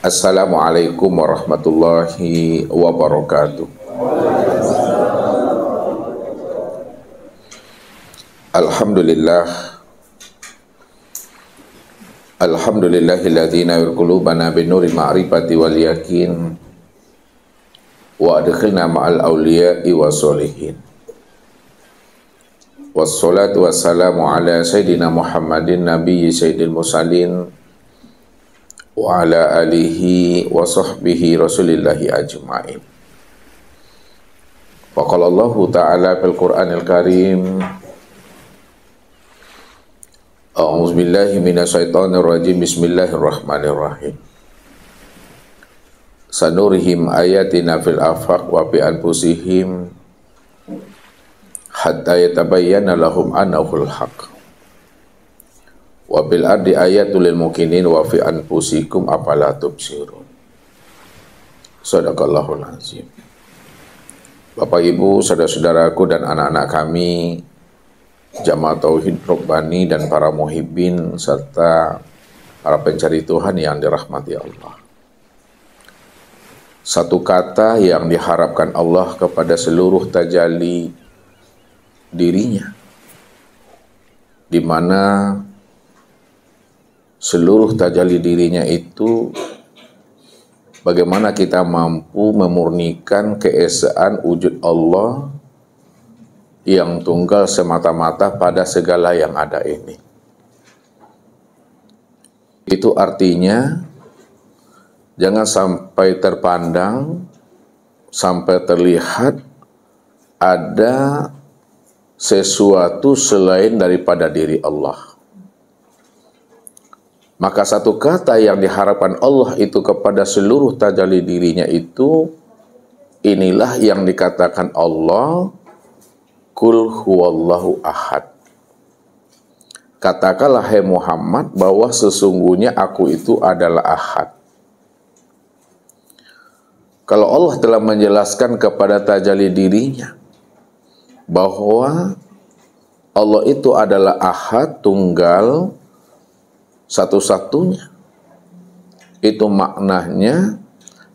Assalamualaikum warahmatullahi wabarakatuh. Alhamdulillah. Alhamdulillahilladzi nawwir qulubana binuril ma'rifati wal yakin wa adkhilna ma'al awliya'i wassolihin. Wassalatu wassalamu ala sayyidina Muhammadin nabiyyi sayyidil mursalin wa ala alihi wa sahbihi rasulillahi ajma'in. Wa qala Allahu ta'ala fil Qur'anil Karim, a'udzu billahi minasyaitonir rajim, bismillahirrahmanirrahim. Sanurihim ayatina fil afaq wa fi anfusihim hatta yatabayyana lahum annahul haqq. Wa bil ardi ayatul lil mukminin wa fi anfusikum afala tubsirun. Shadaqallahul azim. Bapak Ibu, saudara-saudaraku dan anak-anak kami, Jamaah Tauhid Robbani dan para muhibbin serta para pencari Tuhan yang dirahmati Allah. Satu kata yang diharapkan Allah kepada seluruh tajalli dirinya, di mana seluruh tajalli dirinya itu bagaimana kita mampu memurnikan keesaan wujud Allah yang tunggal semata-mata pada segala yang ada ini. Itu artinya jangan sampai terpandang, sampai terlihat ada sesuatu selain daripada diri Allah. Maka satu kata yang diharapkan Allah itu kepada seluruh tajalli dirinya itu, inilah yang dikatakan Allah, Qul huwallahu ahad. Katakanlah hai Muhammad bahwa sesungguhnya aku itu adalah ahad. Kalau Allah telah menjelaskan kepada tajalli dirinya bahwa Allah itu adalah ahad, tunggal, satu-satunya, itu maknanya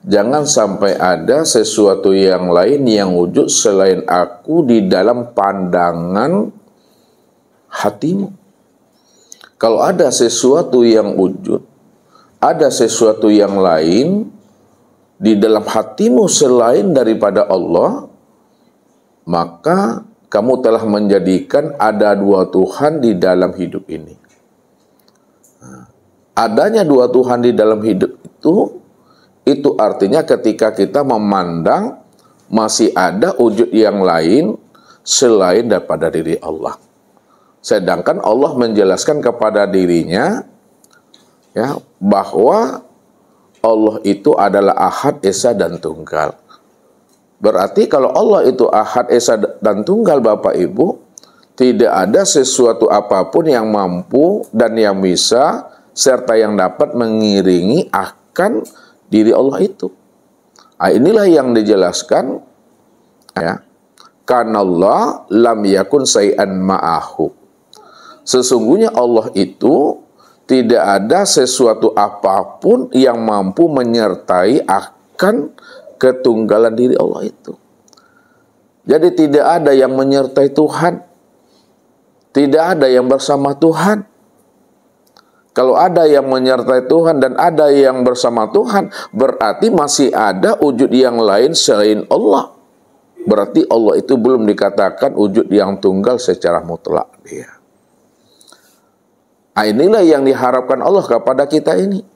jangan sampai ada sesuatu yang lain yang wujud selain aku di dalam pandangan hatimu. Kalau ada sesuatu yang wujud, ada sesuatu yang lain di dalam hatimu selain daripada Allah, maka kamu telah menjadikan ada dua Tuhan di dalam hidup ini. Adanya dua Tuhan di dalam hidup itu artinya ketika kita memandang masih ada wujud yang lain selain daripada diri Allah. Sedangkan Allah menjelaskan kepada dirinya ya bahwa Allah itu adalah ahad, esa dan tunggal. Berarti kalau Allah itu ahad, esa dan tunggal, Bapak Ibu, tidak ada sesuatu apapun yang mampu dan yang bisa serta yang dapat mengiringi akan diri Allah itu. Inilah yang dijelaskan ya. Kanallah lam yakun say'an ma'ahu. Sesungguhnya Allah itu tidak ada sesuatu apapun yang mampu menyertai akan ketunggalan diri Allah itu. Jadi tidak ada yang menyertai Tuhan. Tidak ada yang bersama Tuhan. Kalau ada yang menyertai Tuhan dan ada yang bersama Tuhan, berarti masih ada wujud yang lain selain Allah. Berarti Allah itu belum dikatakan wujud yang tunggal secara mutlak dia. Inilah yang diharapkan Allah kepada kita ini.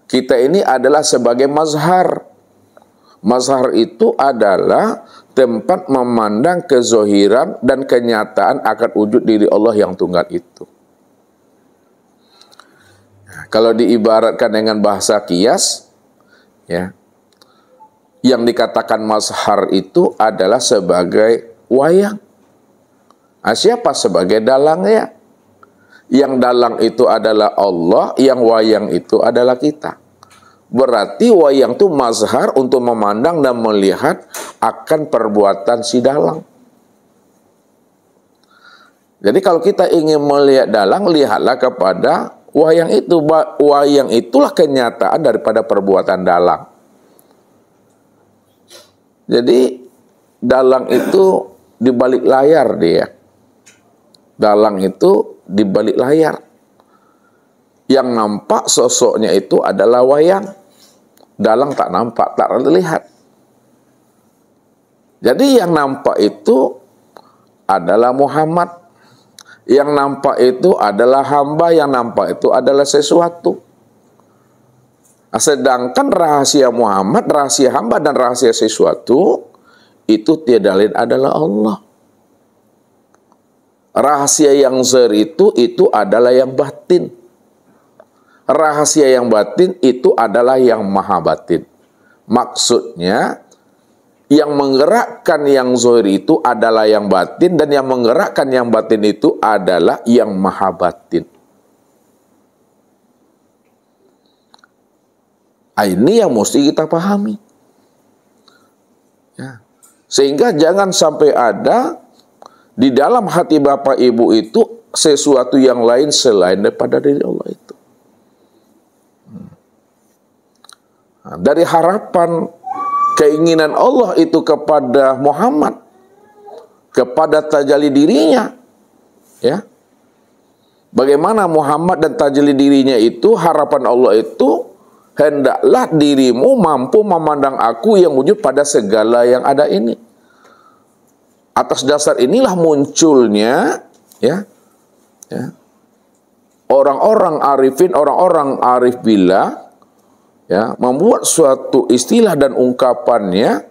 Kita ini adalah sebagai mazhar. Mazhar itu adalah tempat memandang kezohiran dan kenyataan akan wujud diri Allah yang tunggal itu. Kalau diibaratkan dengan bahasa kias, ya, yang dikatakan mazhar itu adalah sebagai wayang. Siapa sebagai dalangnya? Yang dalang itu adalah Allah, yang wayang itu adalah kita. Berarti wayang itu mazhar untuk memandang dan melihat akan perbuatan si dalang. Jadi kalau kita ingin melihat dalang, lihatlah kepada Wayang itulah kenyataan daripada perbuatan dalang. Jadi dalang itu di balik layar dia. Dalang itu di balik layar. Yang nampak sosoknya itu adalah wayang. Dalang tak nampak, tak terlihat. Jadi yang nampak itu adalah Muhammad. Yang nampak itu adalah hamba, yang nampak itu adalah sesuatu. Sedangkan rahasia Muhammad, rahasia hamba, dan rahasia sesuatu, itu tiada lain adalah Allah. Rahasia yang zahir itu adalah yang batin. Rahasia yang batin itu adalah yang maha batin. Maksudnya, yang menggerakkan yang zahir itu adalah yang batin, dan yang menggerakkan yang batin itu adalah yang maha batin. Ini yang mesti kita pahami. Ya. Sehingga jangan sampai ada di dalam hati Bapak Ibu itu sesuatu yang lain selain daripada diri Allah itu. Nah, dari harapan keinginan Allah itu kepada Muhammad, kepada tajalli dirinya, ya. Bagaimana Muhammad dan tajalli dirinya itu, harapan Allah itu, hendaklah dirimu mampu memandang aku yang wujud pada segala yang ada ini. Atas dasar inilah munculnya, ya, orang-orang arifin, orang-orang arif billah, ya, membuat suatu istilah dan ungkapannya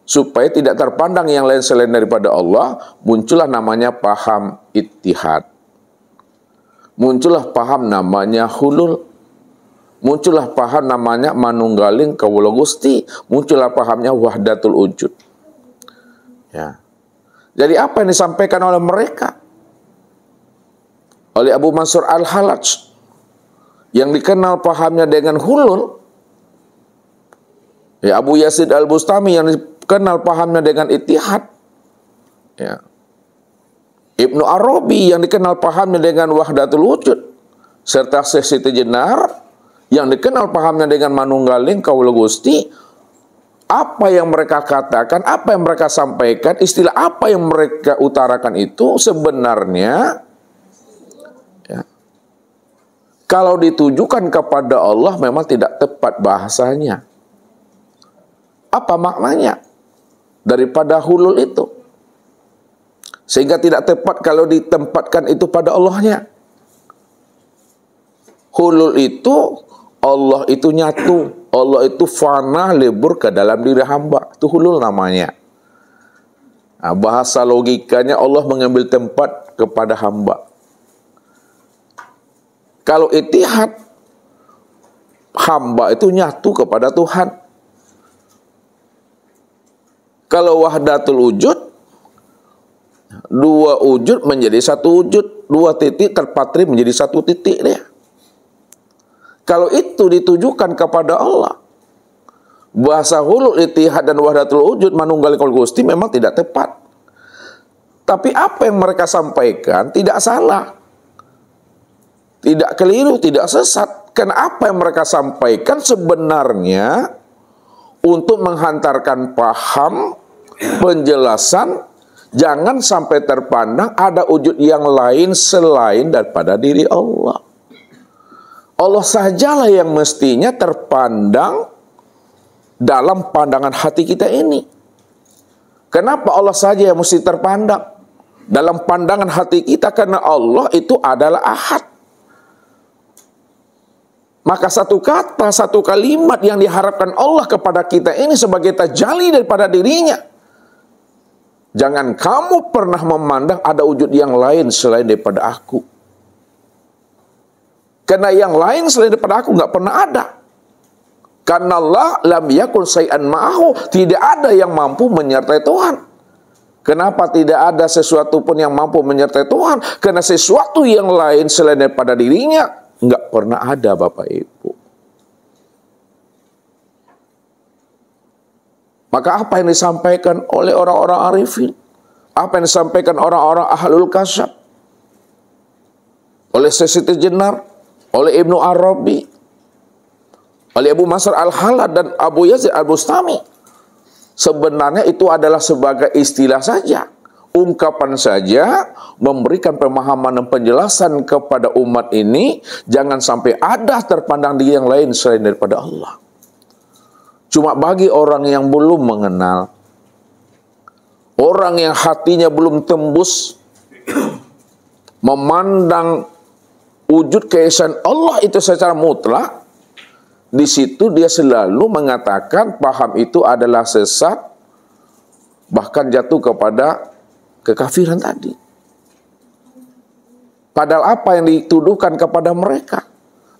supaya tidak terpandang yang lain selain daripada Allah. Muncullah namanya paham ittihad, muncullah paham namanya hulul, muncullah paham namanya manunggaling kawula Gusti, muncullah pahamnya wahdatul wujud. Ya. Jadi apa yang disampaikan oleh mereka? Oleh Abu Mansur Al-Halaj, yang dikenal pahamnya dengan hulul. Ya, Abu Yazid Al-Bustami yang dikenal pahamnya dengan ittihad. Ya. Ibnu Arabi yang dikenal pahamnya dengan wahdatul wujud. Serta Syekh Siti Jenar yang dikenal pahamnya dengan manunggaling kaula Gusti. Apa yang mereka katakan, apa yang mereka sampaikan, istilah apa yang mereka utarakan itu sebenarnya, ya, kalau ditujukan kepada Allah memang tidak tepat bahasanya. Apa maknanya daripada hulul itu? Sehingga tidak tepat kalau ditempatkan itu pada Allahnya. Hulul itu, Allah itu nyatu, Allah itu fana lebur ke dalam diri hamba. Itu hulul namanya. Nah, bahasa logikanya Allah mengambil tempat kepada hamba. Kalau ittihad, hamba itu nyatu kepada Tuhan. Kalau wahdatul wujud, dua wujud menjadi satu wujud, dua titik terpatri menjadi satu titik dia. Kalau itu ditujukan kepada Allah, bahasa hulul, ittihad, dan wahdatul wujud manunggal kul Gusti memang tidak tepat. Tapi apa yang mereka sampaikan tidak salah, tidak keliru, tidak sesat. Karena apa yang mereka sampaikan sebenarnya untuk menghantarkan paham, penjelasan, jangan sampai terpandang ada wujud yang lain selain daripada diri Allah. Allah sajalah yang mestinya terpandang dalam pandangan hati kita ini. Kenapa Allah saja yang mesti terpandang dalam pandangan hati kita? Karena Allah itu adalah ahad. Maka satu kata, satu kalimat yang diharapkan Allah kepada kita ini sebagai tajalli daripada dirinya. Jangan kamu pernah memandang ada wujud yang lain selain daripada aku. Karena yang lain selain daripada aku nggak pernah ada. Karena Allah lam yakun syai'an ma'ahu, tidak ada yang mampu menyertai Tuhan. Kenapa tidak ada sesuatu pun yang mampu menyertai Tuhan? Karena sesuatu yang lain selain daripada dirinya nggak pernah ada, Bapak Ibu. Maka apa yang disampaikan oleh orang-orang arifin? Apa yang disampaikan orang-orang ahlul kasyaf? Oleh Syekh Siti Jenar, oleh Ibnu Arabi, oleh Abu Mansur Al-Hallaj dan Abu Yazid Al-Bustami. Sebenarnya itu adalah sebagai istilah saja, ungkapan saja, memberikan pemahaman dan penjelasan kepada umat ini, jangan sampai ada terpandang di yang lain selain daripada Allah. Cuma bagi orang yang belum mengenal, orang yang hatinya belum tembus, memandang wujud keesaan Allah itu secara mutlak, di situ dia selalu mengatakan paham itu adalah sesat, bahkan jatuh kepada kekafiran tadi. Padahal apa yang dituduhkan kepada mereka,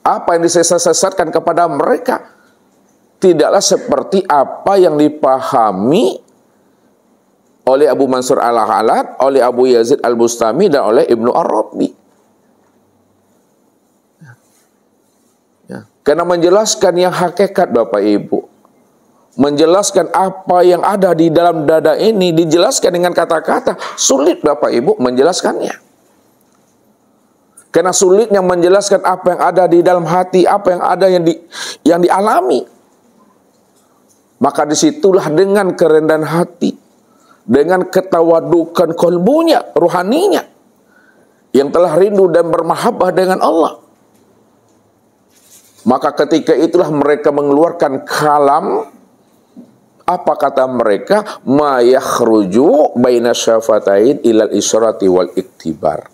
apa yang disesatkan kepada mereka, tidaklah seperti apa yang dipahami oleh Abu Mansur Al-Hallaj, oleh Abu Yazid Al-Bustami, dan oleh Ibnu Arabi. Karena menjelaskan yang hakikat, Bapak Ibu, menjelaskan apa yang ada di dalam dada ini, dijelaskan dengan kata-kata, sulit Bapak Ibu menjelaskannya. Karena sulitnya menjelaskan apa yang ada di dalam hati, apa yang ada yang dialami. Maka disitulah dengan kerendahan hati, dengan ketawadukan kolbunya, ruhaninya, yang telah rindu dan bermahabbah dengan Allah, maka ketika itulah mereka mengeluarkan kalam. Apa kata mereka? Ma yakhruju baina syafatain ilal isyrati wal iktibar.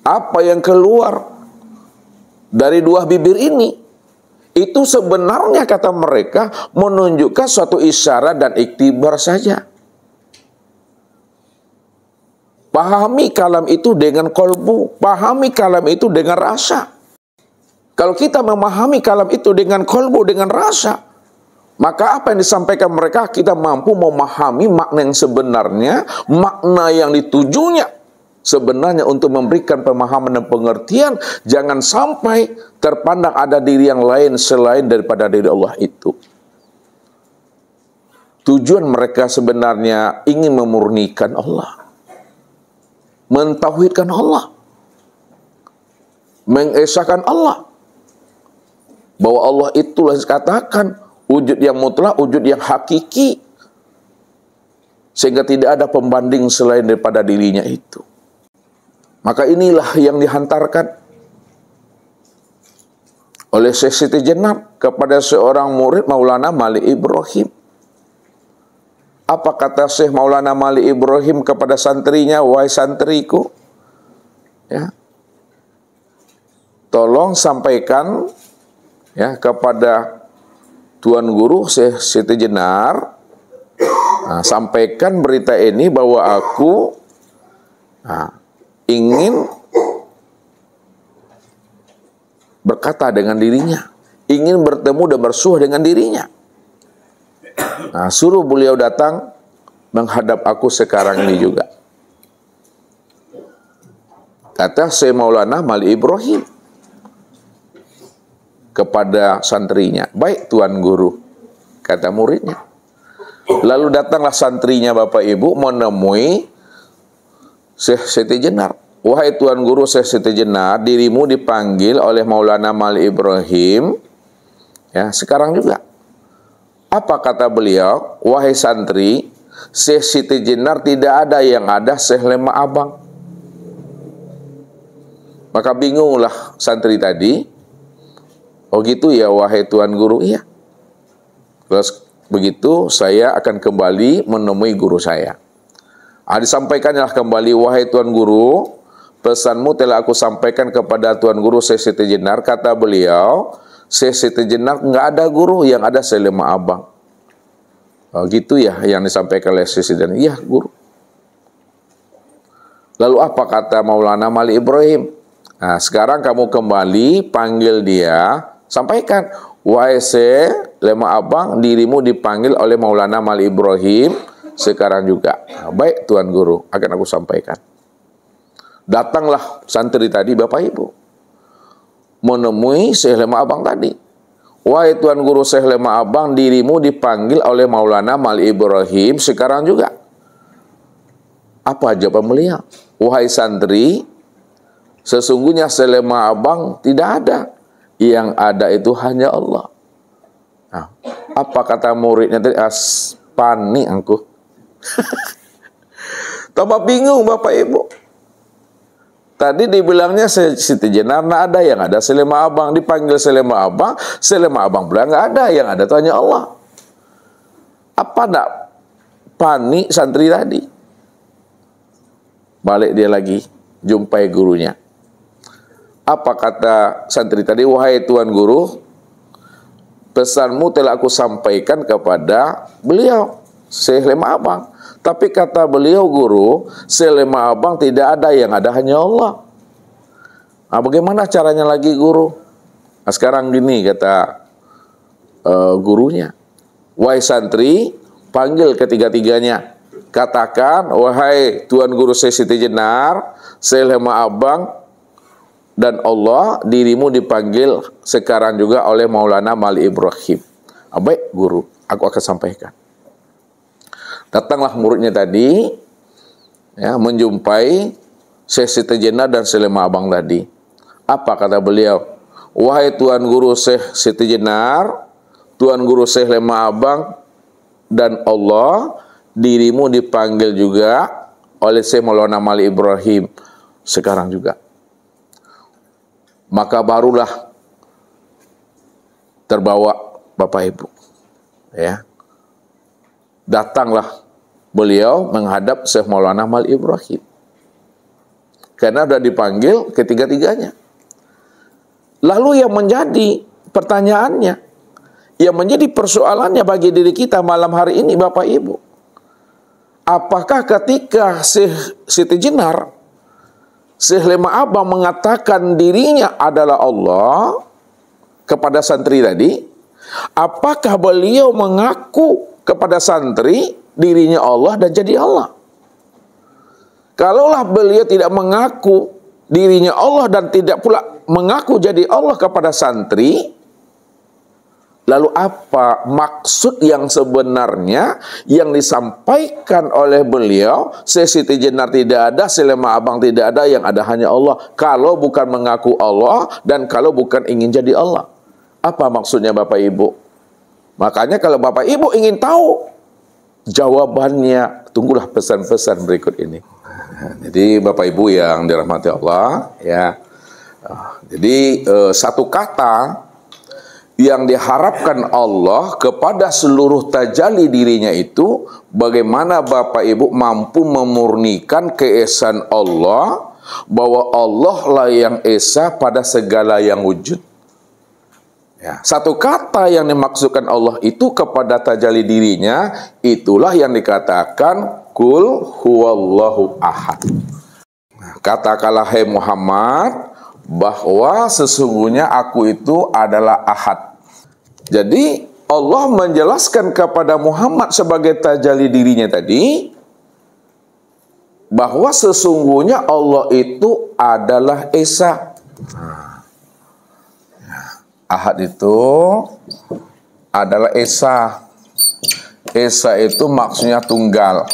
Apa yang keluar dari dua bibir ini, itu sebenarnya kata mereka menunjukkan suatu isyarat dan iktibar saja. Pahami kalam itu dengan kolbu, pahami kalam itu dengan rasa. Kalau kita memahami kalam itu dengan kolbu, dengan rasa, maka apa yang disampaikan mereka, kita mampu memahami makna yang sebenarnya, makna yang ditujunya sebenarnya untuk memberikan pemahaman dan pengertian. Jangan sampai terpandang ada diri yang lain selain daripada diri Allah itu. Tujuan mereka sebenarnya ingin memurnikan Allah, mentauhidkan Allah, mengesahkan Allah, bahwa Allah itulah dikatakan wujud yang mutlak, wujud yang hakiki, sehingga tidak ada pembanding selain daripada dirinya itu. Maka inilah yang dihantarkan oleh Syekh Siti Jenar kepada seorang murid Maulana Malik Ibrahim. Apa kata Syekh Maulana Malik Ibrahim kepada santrinya? Wahai santriku, ya, tolong sampaikan ya kepada Tuan Guru Syekh Siti Jenar, sampaikan berita ini bahwa aku ingin berkata dengan dirinya, ingin bertemu dan bersuah dengan dirinya. Suruh beliau datang menghadap aku sekarang ini juga. Kata Syekh Maulana Malik Ibrahim kepada santrinya, baik Tuan Guru, kata muridnya. Lalu datanglah santrinya Bapak Ibu menemui Syekh Siti Jenar. Wahai Tuan Guru Syekh Siti Jenar, dirimu dipanggil oleh Maulana Malik Ibrahim ya sekarang juga. Apa kata beliau? Wahai santri, Syekh Siti Jenar tidak ada, yang ada Syekh Lema Abang. Maka bingunglah santri tadi. Oh gitu ya wahai Tuan Guru, iya. Terus begitu saya akan kembali menemui guru saya. Disampaikanlah kembali, wahai Tuan Guru, pesanmu telah aku sampaikan kepada Tuan Guru Syekh Siti Jenar. Kata beliau, Syekh Siti Jenar nggak ada guru, yang ada Syekh Lema Abang. Oh gitu ya yang disampaikan oleh Syekh Siti Jenar. Iya guru. Lalu apa kata Maulana Malik Ibrahim? Sekarang kamu kembali panggil dia. Sampaikan, wahai Syekh Lema Abang, dirimu dipanggil oleh Maulana Malik Ibrahim sekarang juga. Baik Tuan Guru, akan aku sampaikan. Datanglah santri tadi Bapak Ibu menemui Syekh Lema Abang tadi. Wahai Tuan Guru Syekh Lema Abang, dirimu dipanggil oleh Maulana Malik Ibrahim sekarang juga. Apa jawaban beliau? Wahai santri, Sesungguhnya selema abang tidak ada. Yang ada itu hanya Allah. Nah, apa kata muridnya tadi? Panik aku. Tambah bingung Bapak Ibu. Tadi dibilangnya Siti Jenar nggak ada, yang ada selema abang. Dipanggil selema abang pula nggak ada, yang ada itu hanya Allah. Apa enggak panik santri tadi? Balik dia lagi, jumpai gurunya. Apa kata santri tadi? Wahai Tuan Guru, pesanmu telah aku sampaikan kepada beliau, selema abang. Tapi kata beliau, Guru, selema abang tidak ada, yang ada hanya Allah. Nah, bagaimana caranya lagi, Guru? Nah, sekarang gini kata gurunya. Wahai santri, panggil ketiga-tiganya. Katakan, wahai Tuan Guru Siti Jenar, selema abang dan Allah, dirimu dipanggil sekarang juga oleh Maulana Mali Ibrahim. Baik, Guru, aku akan sampaikan. Datanglah muridnya tadi, ya, menjumpai Syekh Siti Jenar dan selema abang tadi. Apa kata beliau? Wahai Tuan Guru Syekh Siti Jenar, Tuan Guru Syekh Lema Abang dan Allah, dirimu dipanggil juga oleh Syekh Maulana Mali Ibrahim sekarang juga. Maka barulah terbawa Bapak Ibu, ya. Datanglah beliau menghadap Syekh Maulana Mali Ibrahim. Karena sudah dipanggil ketiga-tiganya. Lalu yang menjadi pertanyaannya, yang menjadi persoalannya bagi diri kita malam hari ini Bapak Ibu, apakah ketika Syekh Siti Jenar, Syekh Lema Abang mengatakan dirinya adalah Allah kepada santri tadi, apakah beliau mengaku kepada santri dirinya Allah dan jadi Allah? Kalaulah beliau tidak mengaku dirinya Allah dan tidak pula mengaku jadi Allah kepada santri, lalu apa maksud yang sebenarnya yang disampaikan oleh beliau? Siti Jenar tidak ada, Selema Abang tidak ada, yang ada hanya Allah. Kalau bukan mengaku Allah dan kalau bukan ingin jadi Allah, apa maksudnya Bapak Ibu? Makanya kalau Bapak Ibu ingin tahu jawabannya, tunggulah pesan-pesan berikut ini. Jadi Bapak Ibu yang dirahmati Allah, ya. Jadi satu kata yang diharapkan Allah kepada seluruh tajalli dirinya itu, bagaimana Bapak Ibu mampu memurnikan keesaan Allah, bahwa Allah lah yang esa pada segala yang wujud. Ya, satu kata yang dimaksudkan Allah itu kepada tajalli dirinya, itulah yang dikatakan Kul huwallahu ahad. Katakanlah hai Muhammad, bahwa sesungguhnya aku itu adalah ahad. Jadi Allah menjelaskan kepada Muhammad sebagai tajalli dirinya tadi, bahwa sesungguhnya Allah itu adalah esa. Ahad itu adalah esa. Esa itu maksudnya tunggal.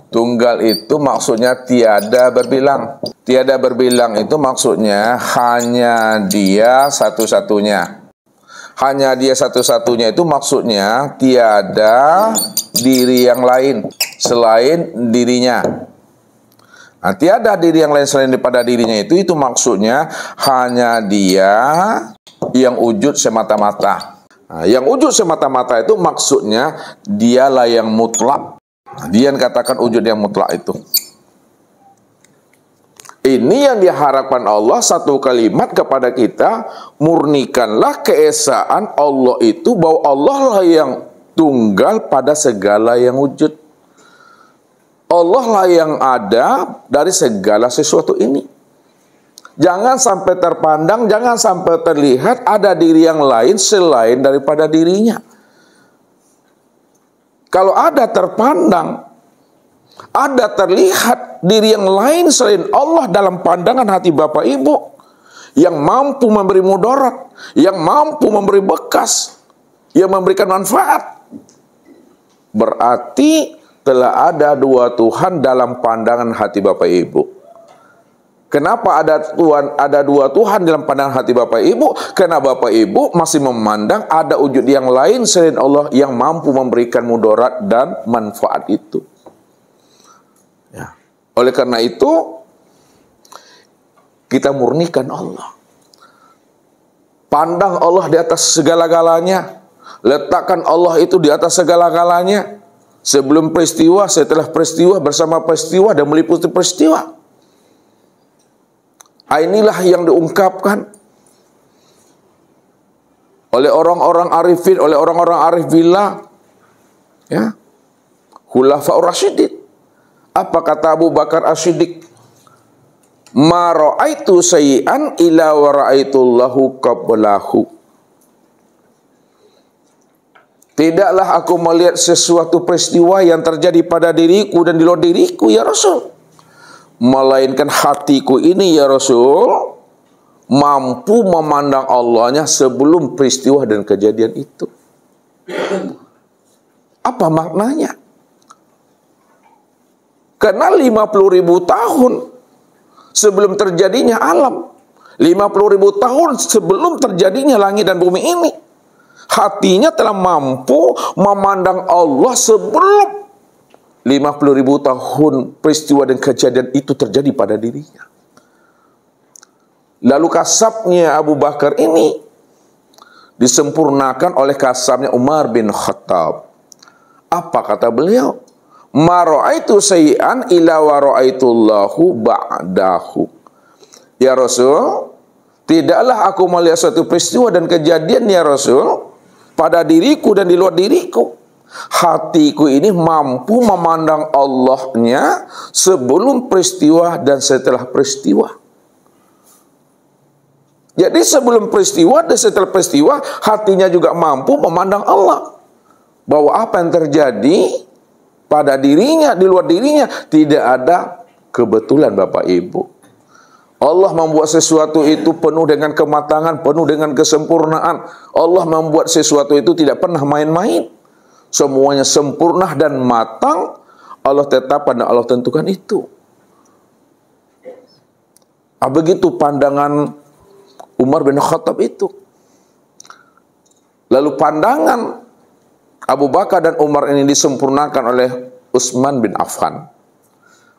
Tunggal itu maksudnya tiada berbilang. Tiada berbilang itu maksudnya hanya dia satu-satunya. Hanya dia satu-satunya itu maksudnya tiada diri yang lain selain dirinya. Nah, tiada diri yang lain selain daripada dirinya itu maksudnya hanya dia yang wujud semata-mata. Nah, yang wujud semata-mata itu maksudnya dialah yang mutlak. Dia yang katakan wujud yang mutlak itu. Ini yang diharapkan Allah, satu kalimat kepada kita, murnikanlah keesaan Allah itu, bahwa Allah lah yang tunggal pada segala yang wujud. Allah lah yang ada dari segala sesuatu ini. Jangan sampai terpandang, jangan sampai terlihat ada diri yang lain selain daripada dirinya. Kalau ada terpandang, ada terlihat diri yang lain selain Allah dalam pandangan hati Bapak Ibu, yang mampu memberi mudarat, yang mampu memberi bekas, yang memberikan manfaat, berarti telah ada dua Tuhan dalam pandangan hati Bapak Ibu. Kenapa ada dua Tuhan dalam pandangan hati Bapak Ibu? Karena Bapak Ibu masih memandang ada wujud yang lain selain Allah yang mampu memberikan mudarat dan manfaat itu. Ya. Oleh karena itu, kita murnikan Allah. Pandang Allah di atas segala-galanya. Letakkan Allah itu di atas segala-galanya. Sebelum peristiwa, setelah peristiwa, bersama peristiwa, dan meliputi peristiwa. Inilah yang diungkapkan oleh orang-orang arifin, oleh orang-orang arif billah, ya, Khulafaur Rasyidin. Apa kata Abu Bakar As-Siddiq? Ma ra'aitu sayyi'an ila wa ra'aitullahu qablahu. Tidaklah aku melihat sesuatu peristiwa yang terjadi pada diriku dan di luar diriku, ya Rasul. Melainkan hatiku ini, ya Rasul, mampu memandang Allahnya sebelum peristiwa dan kejadian itu. Apa maknanya? Karena 50.000 tahun sebelum terjadinya alam, 50.000 tahun sebelum terjadinya langit dan bumi ini, hatinya telah mampu memandang Allah sebelum 50.000 tahun peristiwa dan kejadian itu terjadi pada dirinya. Lalu kasabnya Abu Bakar ini disempurnakan oleh kasabnya Umar bin Khattab. Apa kata beliau? Ma ra'aitu sayyi'an ila wa ra'aitullahu ba'dahu. Ya Rasul, tidaklah aku melihat suatu peristiwa dan kejadian, ya Rasul, pada diriku dan di luar diriku. Hatiku ini mampu memandang Allahnya sebelum peristiwa dan setelah peristiwa. Jadi sebelum peristiwa dan setelah peristiwa, hatinya juga mampu memandang Allah. Bahwa apa yang terjadi pada dirinya, di luar dirinya, tidak ada kebetulan Bapak Ibu. Allah membuat sesuatu itu penuh dengan kematangan, penuh dengan kesempurnaan. Allah membuat sesuatu itu tidak pernah main-main. Semuanya sempurna dan matang. Allah tetapkan dan Allah tentukan itu. Begitu pandangan Umar bin Khattab itu. Lalu pandangan Abu Bakar dan Umar ini disempurnakan oleh Utsman bin Affan.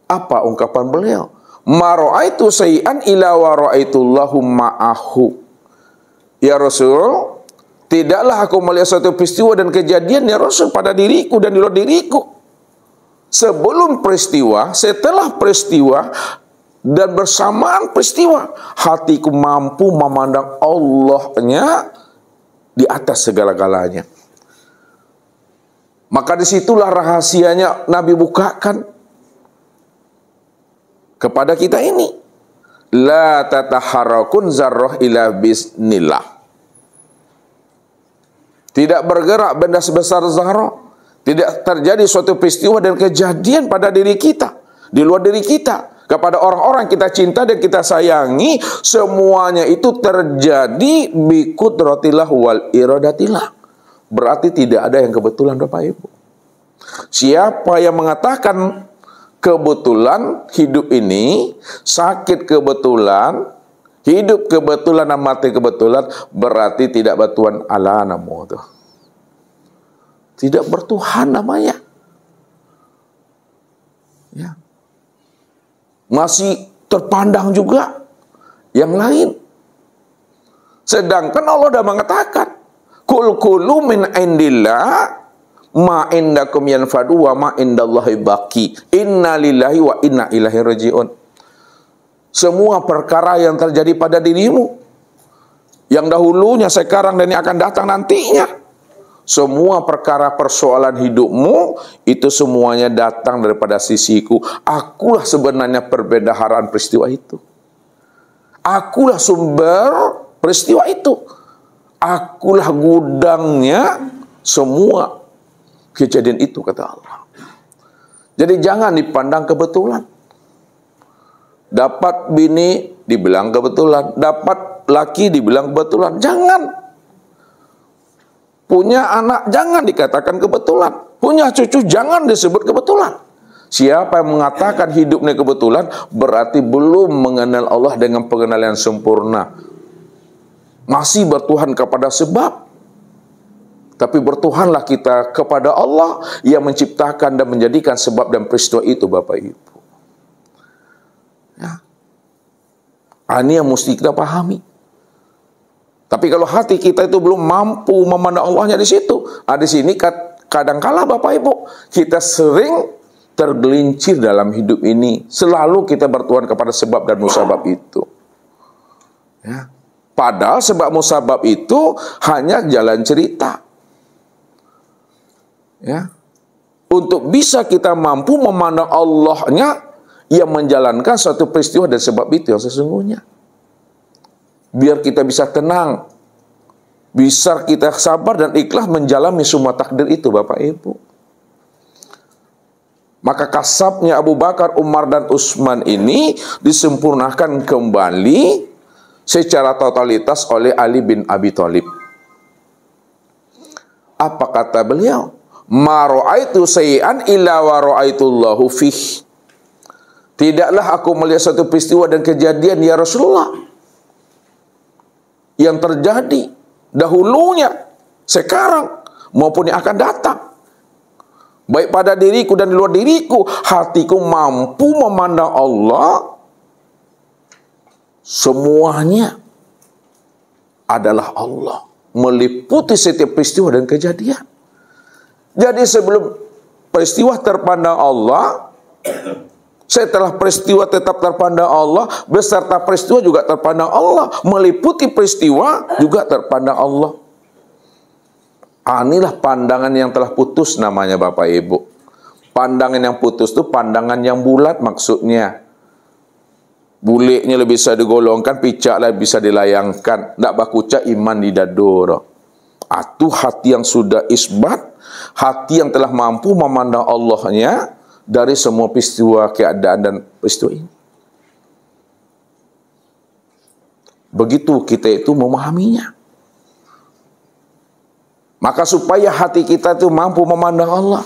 Apa ungkapan beliau? Ma ra'aitu sayyi'an ila wa ra'aitullahu ma'ahu. Ya Rasul, tidaklah aku melihat suatu peristiwa dan kejadian, ya Rasul, pada diriku dan di luar diriku. Sebelum peristiwa, setelah peristiwa, dan bersamaan peristiwa, hatiku mampu memandang Allahnya di atas segala-galanya. Maka disitulah rahasianya Nabi bukakan kepada kita ini. La tataharakun zarrah ila bisnillah. Tidak bergerak benda sebesar zarah. Tidak terjadi suatu peristiwa dan kejadian pada diri kita, di luar diri kita. Kepada orang-orang kita cinta dan kita sayangi, semuanya itu terjadi bi qudratillah wal iradatillah. Berarti tidak ada yang kebetulan Bapak Ibu. Siapa yang mengatakan kebetulan hidup ini, sakit kebetulan, hidup kebetulan dan mati kebetulan, berarti tidak batuan ala namu. Tidak bertuhan namanya. Ya. Masih terpandang juga yang lain. Sedangkan Allah sudah mengatakan, kul kulu min indillah ma indakum yanfadu wa ma indallahi baqi. Inna lillahi wa inna ilaihi rajiun. Semua perkara yang terjadi pada dirimu, yang dahulunya, sekarang, dan yang akan datang nantinya, semua perkara persoalan hidupmu, itu semuanya datang daripada sisiku. Akulah sebenarnya perbendaharaan peristiwa itu. Akulah sumber peristiwa itu. Akulah gudangnya semua kejadian itu, kata Allah. Jadi jangan dipandang kebetulan. Dapat bini dibilang kebetulan, dapat laki dibilang kebetulan. Jangan. Punya anak jangan dikatakan kebetulan. Punya cucu jangan disebut kebetulan. Siapa yang mengatakan hidupnya kebetulan, berarti belum mengenal Allah dengan pengenalan yang sempurna. Masih bertuhan kepada sebab. Tapi bertuhanlah kita kepada Allah yang menciptakan dan menjadikan sebab dan peristiwa itu, Bapak Ibu. Ya. Ini yang mesti kita pahami. Tapi kalau hati kita itu belum mampu memandang Allahnya di situ, di sini kadangkala Bapak Ibu, kita sering tergelincir dalam hidup ini. Selalu kita bertuhan kepada sebab dan musabab itu. Ya. Padahal sebab musabab itu hanya jalan cerita. Ya. Untuk bisa kita mampu memandang Allahnya yang menjalankan suatu peristiwa dan sebab itu yang sesungguhnya. Biar kita bisa tenang. Bisa kita sabar dan ikhlas menjalani semua takdir itu, Bapak Ibu. Maka kasabnya Abu Bakar, Umar, dan Utsman ini disempurnakan kembali secara totalitas oleh Ali bin Abi Thalib. Apa kata beliau? Ma ra'aitu sayyi'an illa wa ra'aitullahu fih. Tidaklah aku melihat satu peristiwa dan kejadian ya Rasulullah yang terjadi dahulunya, sekarang, maupun yang akan datang. Baik pada diriku dan di luar diriku, hatiku mampu memandang Allah. Semuanya adalah Allah, meliputi setiap peristiwa dan kejadian. Jadi sebelum peristiwa terpandang Allah, setelah peristiwa tetap terpandang Allah, beserta peristiwa juga terpandang Allah, meliputi peristiwa juga terpandang Allah. Inilah pandangan yang telah putus namanya, Bapak Ibu. Pandangan yang putus itu pandangan yang bulat maksudnya. Buliknya lebih bisa digolongkan, picaklah bisa dilayangkan. Tak bakuca iman di dadoro. Itu hati yang sudah isbat, hati yang telah mampu memandang Allahnya dari semua peristiwa, keadaan, dan peristiwa ini. Begitu kita itu memahaminya. Maka supaya hati kita itu mampu memandang Allah,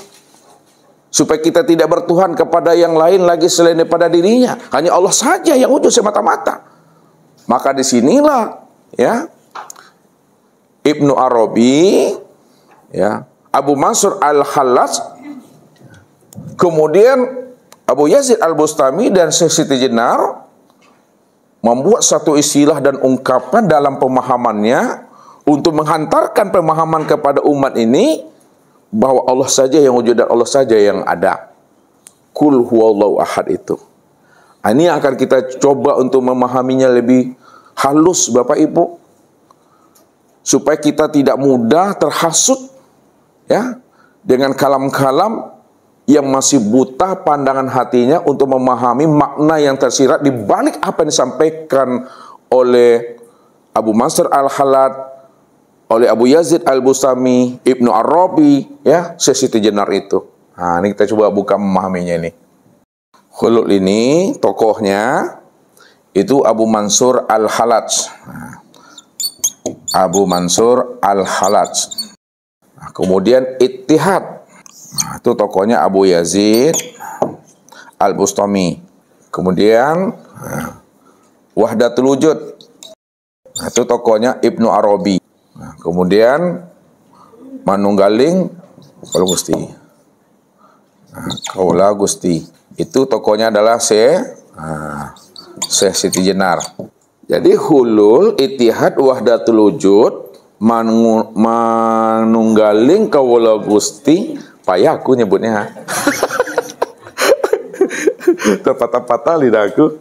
supaya kita tidak bertuhan kepada yang lain lagi selain daripada dirinya, hanya Allah saja yang wujud semata-mata. Maka disinilah ya Ibnu Arabi, ya, Abu Mansur Al-Hallaj, kemudian Abu Yazid Al-Bustami dan Syekh Siti Jenar membuat satu istilah dan ungkapan dalam pemahamannya untuk menghantarkan pemahaman kepada umat ini bahwa Allah saja yang wujud dan Allah saja yang ada. Kul huwallahu ahad itu. Ini yang akan kita coba untuk memahaminya lebih halus, Bapak Ibu, supaya kita tidak mudah terhasut ya dengan kalam-kalam yang masih buta pandangan hatinya untuk memahami makna yang tersirat di balik apa yang disampaikan oleh Abu Mansur Al-Hallaj, oleh Abu Yazid Al-Bustami, Ibnu Arabi, ya, Syekh Siti Jenar itu. Nah, ini kita coba buka memahaminya ini. Khulul ini tokohnya itu Abu Mansur Al-Hallaj. Abu Mansur Al-Hallaj. Nah, kemudian Ittihad. Nah, itu tokohnya Abu Yazid Al-Bustami. Kemudian Wahdatul Wujud. Nah, itu tokohnya Ibnu Arabi. Nah, kemudian Manunggaling Kaula Gusti. Kaula Gusti. Itu tokohnya adalah Syekh Siti Jenar. Jadi hulul, ittihad, wahdatul wujud, manunggaling Kaula Gusti, payah aku nyebutnya. Tepat-tepat lidahku.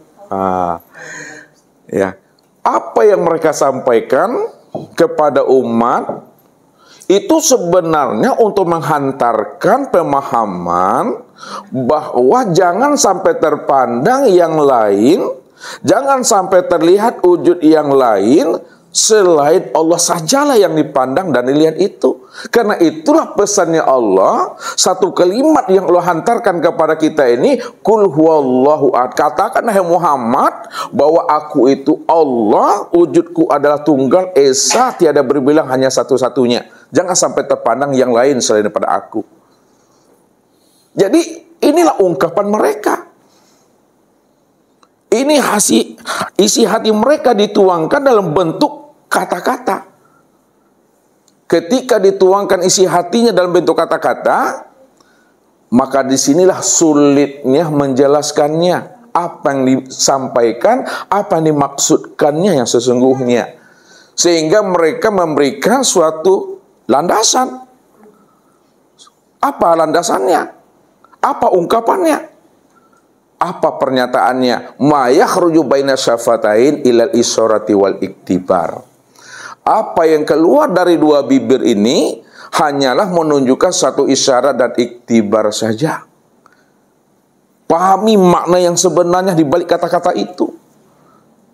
Ya. Apa yang mereka sampaikan kepada umat itu sebenarnya untuk menghantarkan pemahaman bahwa jangan sampai terpandang yang lain, jangan sampai terlihat wujud yang lain selain Allah sajalah yang dipandang dan dilihat itu. Karena itulah pesannya Allah, satu kalimat yang Allah hantarkan kepada kita ini, Kul huwallahu ahad. Katakan hai Muhammad bahwa aku itu Allah, wujudku adalah tunggal, esa, tiada berbilang, hanya satu-satunya. Jangan sampai terpandang yang lain selain daripada aku. Jadi inilah ungkapan mereka. Ini isi hati mereka dituangkan dalam bentuk kata-kata. Ketika dituangkan isi hatinya dalam bentuk kata-kata, maka disinilah sulitnya menjelaskannya. Apa yang disampaikan, apa yang dimaksudkannya yang sesungguhnya. Sehingga mereka memberikan suatu landasan. Apa landasannya? Apa ungkapannya? Apa pernyataannya? Ma yakhruju baina syafatain ilal isyarati wal iktibar. Apa yang keluar dari dua bibir ini hanyalah menunjukkan satu isyarat dan iktibar saja. Pahami makna yang sebenarnya di balik kata-kata itu.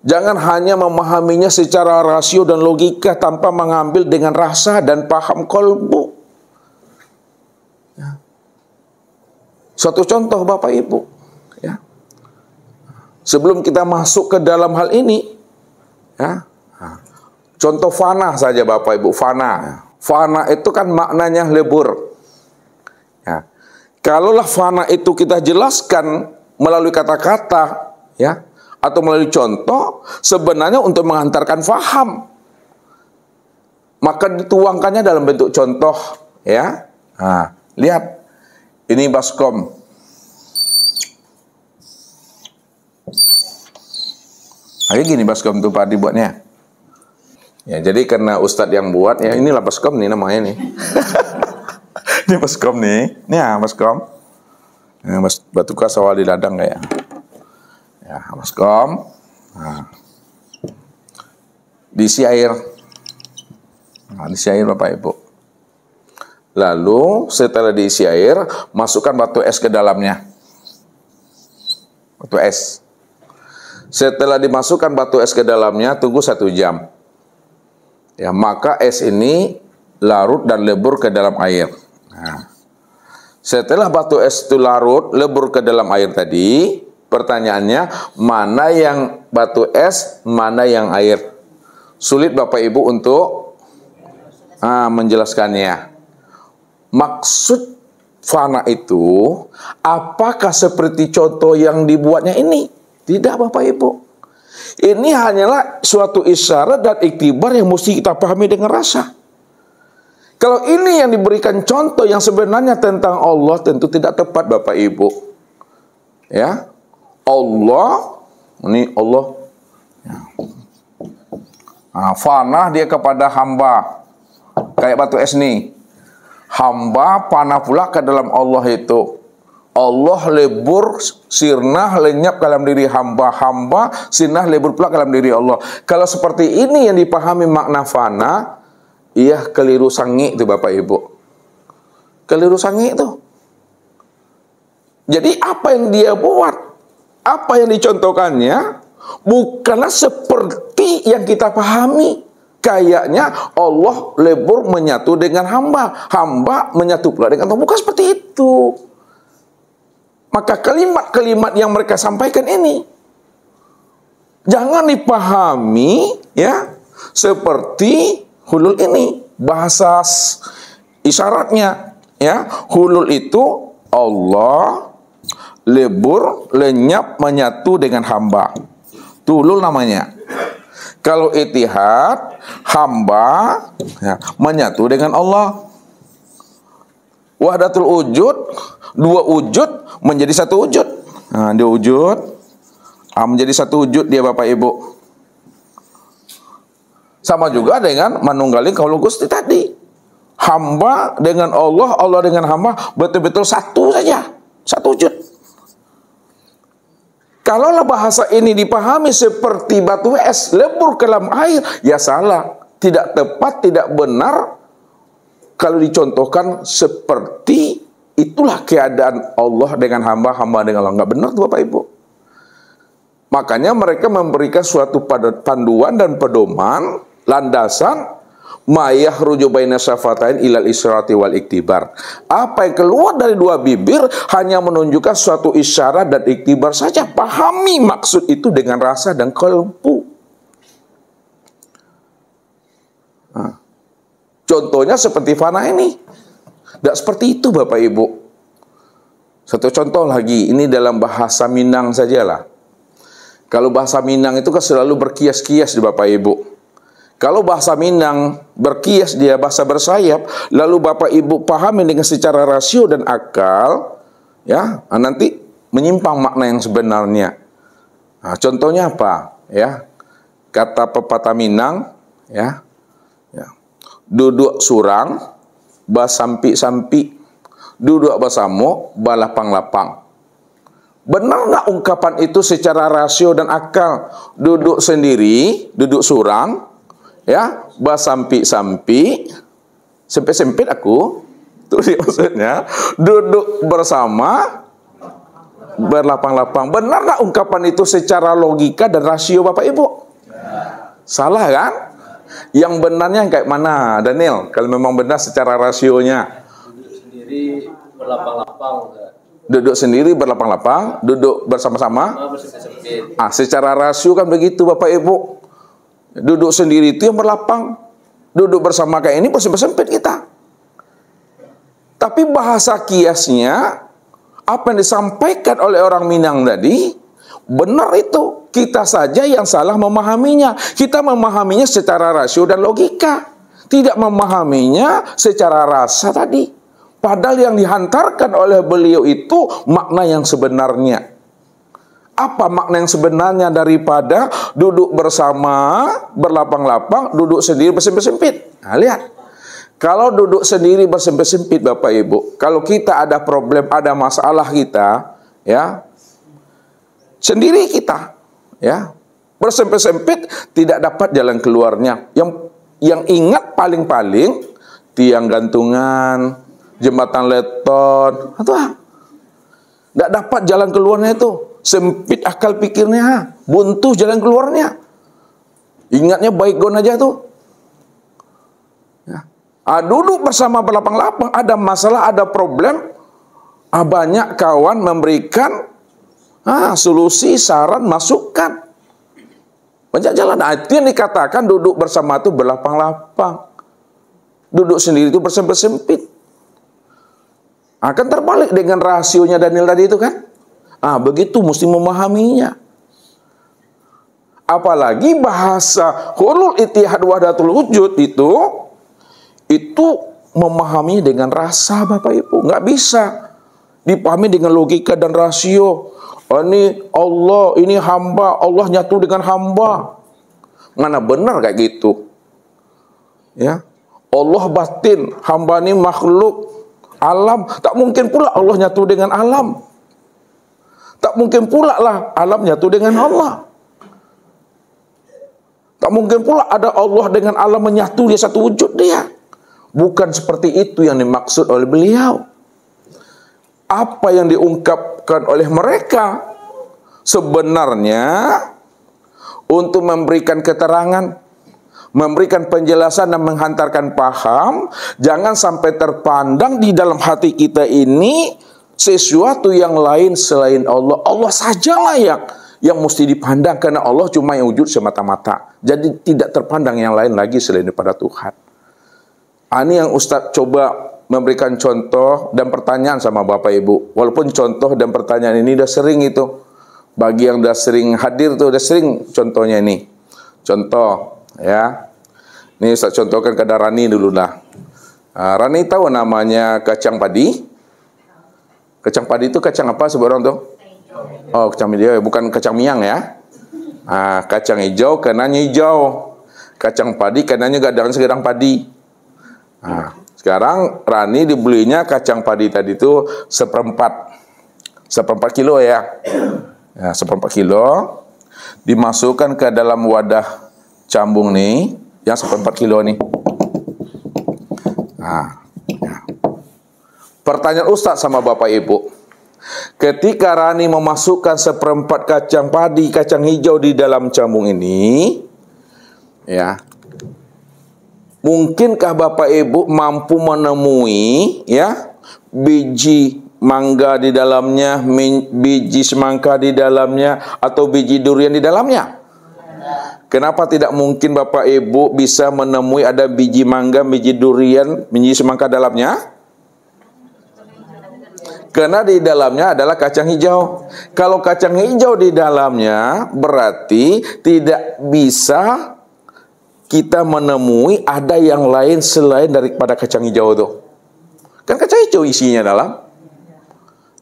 Jangan hanya memahaminya secara rasio dan logika tanpa mengambil dengan rasa dan paham kolbu. Ya. Suatu contoh Bapak Ibu. Ya. Sebelum kita masuk ke dalam hal ini, ya, contoh fana saja Bapak Ibu, fana. Fana itu kan maknanya lebur. Ya. Kalaulah fana itu kita jelaskan melalui kata-kata, ya, atau melalui contoh, sebenarnya untuk mengantarkan faham. Maka dituangkannya dalam bentuk contoh, ya. Nah, lihat, ini baskom. Kayak gini baskom tuh Pak dibuatnya. Ya, jadi karena Ustadz yang buat, ya inilah baskom nih namanya nih. Ini baskom nih. Ini ya baskom. Ya, batu kasawal di ladang kayak. Ya, baskom. Nah. Diisi air. Nah, diisi air Bapak Ibu. Lalu setelah diisi air, masukkan batu es ke dalamnya. Batu es. Setelah dimasukkan batu es ke dalamnya, tunggu 1 jam. Ya, maka es ini larut dan lebur ke dalam air. Nah, setelah batu es itu larut, lebur ke dalam air tadi, pertanyaannya, mana yang batu es, mana yang air? Sulit Bapak Ibu untuk menjelaskannya. Maksud fana itu, apakah seperti contoh yang dibuatnya ini? Tidak Bapak Ibu. Ini hanyalah suatu isyarat dan iktibar yang mesti kita pahami dengan rasa. Kalau ini yang diberikan contoh yang sebenarnya tentang Allah, tentu tidak tepat Bapak Ibu. Ya, Allah, ini Allah. Ya. Nah, fana dia kepada hamba, kayak batu es nih. Hamba panah pula ke dalam Allah itu. Allah lebur, sirnah, lenyap ke dalam diri hamba. Hamba, sirnah, lebur pula ke dalam diri Allah. Kalau seperti ini yang dipahami makna fana, iya keliru sangi itu Bapak Ibu. Keliru sangi itu. Jadi apa yang dia buat, apa yang dicontohkannya, bukanlah seperti yang kita pahami. Kayaknya Allah lebur menyatu dengan hamba. Hamba menyatu pula dengan Allah. Bukan seperti itu. Maka kalimat-kalimat yang mereka sampaikan ini jangan dipahami ya seperti hulul ini, bahasa isyaratnya ya. Hulul itu Allah lebur, lenyap, menyatu dengan hamba. Hulul namanya. Kalau itihad, hamba ya, menyatu dengan Allah. Wahdatul wujud, dua wujud menjadi satu wujud. Nah, dia wujud menjadi satu wujud dia Bapak Ibu. Sama juga dengan manunggalin kaulul Gusti tadi. Hamba dengan Allah, Allah dengan hamba betul-betul satu saja, satu wujud. Kalaulah bahasa ini dipahami seperti batu es lebur ke dalam air, ya salah, tidak tepat, tidak benar. Kalau dicontohkan seperti itulah keadaan Allah dengan hamba, hamba dengan Allah. Nggak benar tuh Bapak Ibu. Makanya mereka memberikan suatu panduan dan pedoman, landasan, ma yakhruju baina syafatain ilal isyarati wal iktibar. Apa yang keluar dari dua bibir hanya menunjukkan suatu isyarat dan iktibar saja. Pahami maksud itu dengan rasa dan kalbu. Nah. Contohnya seperti fana ini. Tidak seperti itu Bapak Ibu. Satu contoh lagi, ini dalam bahasa Minang sajalah. Kalau bahasa Minang itu kan selalu berkias-kias di Bapak Ibu. Kalau bahasa Minang berkias, dia bahasa bersayap, lalu Bapak Ibu pahami dengan secara rasio dan akal, ya, nanti menyimpang makna yang sebenarnya. Nah, contohnya apa? Ya, kata pepatah Minang, ya, duduk surang, basampi-sampi, duduk bersama, balapang-lapang. Benar nggak ungkapan itu secara rasio dan akal? Duduk sendiri, duduk surang, ya, basampi-sampi, sempit-sempit aku, itu maksudnya, duduk bersama, berlapang-lapang. Benar nggak ungkapan itu secara logika dan rasio Bapak Ibu? Salah kan? Yang benarnya kayak mana, Daniel? Kalau memang benar secara rasionya. Duduk sendiri berlapang-lapang. Duduk sendiri berlapang-lapang, duduk bersama-sama. Secara rasio kan begitu Bapak Ibu. Duduk sendiri itu yang berlapang. Duduk bersama kayak ini bersempit kita. Tapi bahasa kiasnya, apa yang disampaikan oleh orang Minang tadi, benar itu. Kita saja yang salah memahaminya. Kita memahaminya secara rasio dan logika. Tidak memahaminya secara rasa tadi. Padahal yang dihantarkan oleh beliau itu makna yang sebenarnya. Apa makna yang sebenarnya daripada duduk bersama, berlapang-lapang, duduk sendiri bersempit-sempit? Nah, lihat. Kalau duduk sendiri bersempit-sempit Bapak Ibu, kalau kita ada problem, ada masalah kita, ya, sendiri kita, ya, bersempit-sempit tidak dapat jalan keluarnya. Yang ingat paling-paling tiang gantungan, jembatan leton, atau tidak dapat jalan keluarnya itu. Sempit akal pikirnya, buntu jalan keluarnya. Ingatnya baik gon aja tuh. Ya. Duduk bersama berlapang-lapang, ada masalah, ada problem. Banyak kawan memberikan solusi, saran, masukan. Banyak jalan. Itu yang dikatakan duduk bersama itu berlapang-lapang. Duduk sendiri itu bersempit-sempit. Akan terbalik dengan rasionya Daniel tadi itu kan. Begitu mesti memahaminya. Apalagi bahasa hulul ittihad wahdatul wujud itu memahami dengan rasa Bapak Ibu. Nggak bisa dipahami dengan logika dan rasio. Ini Allah, ini hamba, Allah nyatu dengan hamba. Mana benar kayak gitu? Ya, Allah batin, hamba ini makhluk, alam. Tak mungkin pula Allah nyatu dengan alam. Tak mungkin pula lah alam nyatu dengan Allah. Tak mungkin pula ada Allah dengan alam menyatu, dia satu wujud dia. Bukan seperti itu yang dimaksud oleh beliau. Apa yang diungkapkan oleh mereka sebenarnya untuk memberikan keterangan, memberikan penjelasan dan menghantarkan paham, jangan sampai terpandang di dalam hati kita ini sesuatu yang lain selain Allah. Allah sajalah yang mesti dipandang, karena Allah cuma yang wujud semata-mata. Jadi tidak terpandang yang lain lagi selain daripada Tuhan. Ini yang Ustadz coba memberikan contoh dan pertanyaan sama Bapak Ibu. Walaupun contoh dan pertanyaan ini udah sering itu. Bagi yang udah sering hadir tuh udah sering contohnya ini. Contoh ya. Ini Ustadz contohkan kepada Rani dulu lah. Rani tahu namanya kacang padi? Kacang padi itu kacang apa sebenarnya tuh? Oh, kacang hijau, bukan kacang miang ya. Kacang hijau kenanya hijau. Kacang padi kenanya gadang-gadang padi. Sekarang Rani dibelinya kacang padi tadi itu seperempat kilo ya. Seperempat kilo dimasukkan ke dalam wadah cambung nih, yang seperempat kilo nih. Pertanyaan Ustadz sama Bapak Ibu, ketika Rani memasukkan seperempat kacang padi, kacang hijau di dalam cambung ini, ya, mungkinkah Bapak Ibu mampu menemui ya biji mangga di dalamnya, biji semangka di dalamnya, atau biji durian di dalamnya? Kenapa tidak mungkin Bapak Ibu bisa menemui ada biji mangga, biji durian, biji semangka dalamnya? Karena di dalamnya adalah kacang hijau. Kalau kacang hijau di dalamnya, berarti tidak bisa kita menemui ada yang lain selain daripada kacang hijau itu. Kan kacang hijau isinya dalam.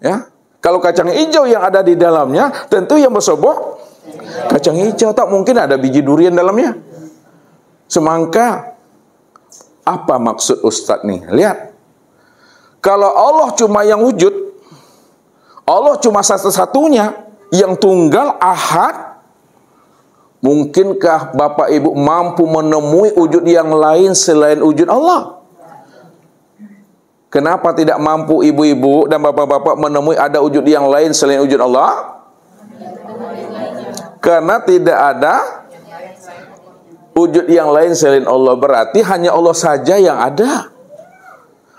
Ya. Kalau kacang hijau yang ada di dalamnya, tentu yang bersobok kacang hijau. Tak mungkin ada biji durian dalamnya. Semangka. Apa maksud Ustadz nih? Lihat. Kalau Allah cuma yang wujud, Allah cuma satu-satunya, yang tunggal, ahad, mungkinkah Bapak Ibu mampu menemui wujud yang lain selain wujud Allah? Kenapa tidak mampu ibu-ibu dan bapak-bapak menemui ada wujud yang lain selain wujud Allah? Karena tidak ada wujud yang lain selain Allah. Berarti hanya Allah saja yang ada.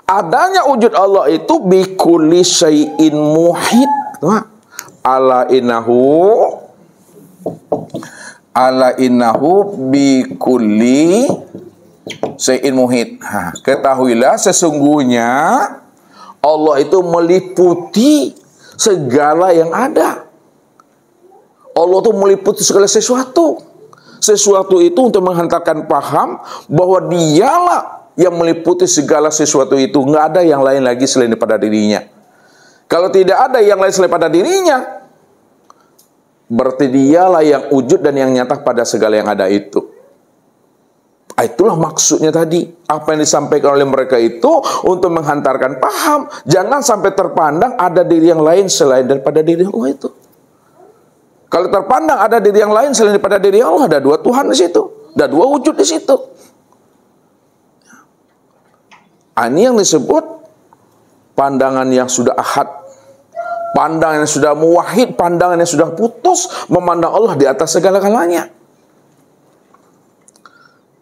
Adanya wujud Allah itu bikulli syai'in muhit. Ala innahu bikulli syai'in muhit. Ketahuilah sesungguhnya Allah itu meliputi segala yang ada. Allah itu meliputi segala sesuatu. Sesuatu itu untuk menghantarkan paham bahwa dialah yang meliputi segala sesuatu itu. Nggak ada yang lain lagi selain daripada dirinya. Kalau tidak ada yang lain selain pada dirinya, berarti dialah yang wujud dan yang nyata pada segala yang ada itu. Itulah maksudnya tadi. Apa yang disampaikan oleh mereka itu untuk menghantarkan paham. Jangan sampai terpandang ada diri yang lain selain daripada diri Allah itu. Kalau terpandang ada diri yang lain selain daripada diri Allah, ada dua Tuhan di situ. Ada dua wujud di situ. Ini yang disebut pandangan yang sudah ahad. Pandangan yang sudah muwahhid, pandangan yang sudah putus, memandang Allah di atas segala-galanya.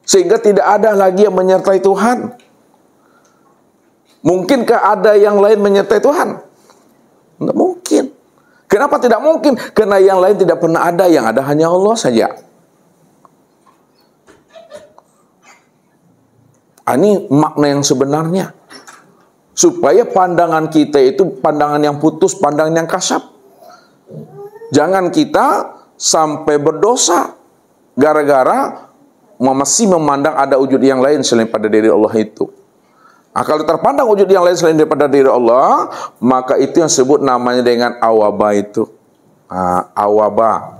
Sehingga tidak ada lagi yang menyertai Tuhan. Mungkinkah ada yang lain menyertai Tuhan? Tidak mungkin. Kenapa tidak mungkin? Karena yang lain tidak pernah ada, yang ada hanya Allah saja. Ini makna yang sebenarnya. Supaya pandangan kita itu pandangan yang putus, pandangan yang kasar. Jangan kita sampai berdosa gara-gara masih memandang ada wujud yang lain selain pada diri Allah itu. Kalau terpandang wujud yang lain selain daripada diri Allah, maka itu yang disebut namanya dengan awaba itu. Awaba.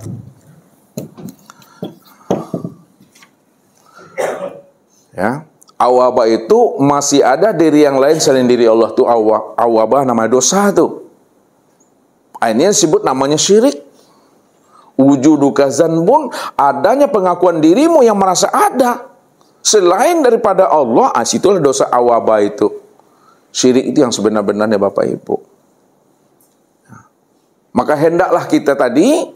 Ya. Awaba itu masih ada diri yang lain selain diri Allah itu awaba, namanya dosa itu. Ini yang disebut namanya syirik. Wujuduka zanbun, adanya pengakuan dirimu yang merasa ada selain daripada Allah, situlah dosa awaba itu. Syirik itu yang sebenar-benarnya Bapak Ibu. Maka hendaklah kita tadi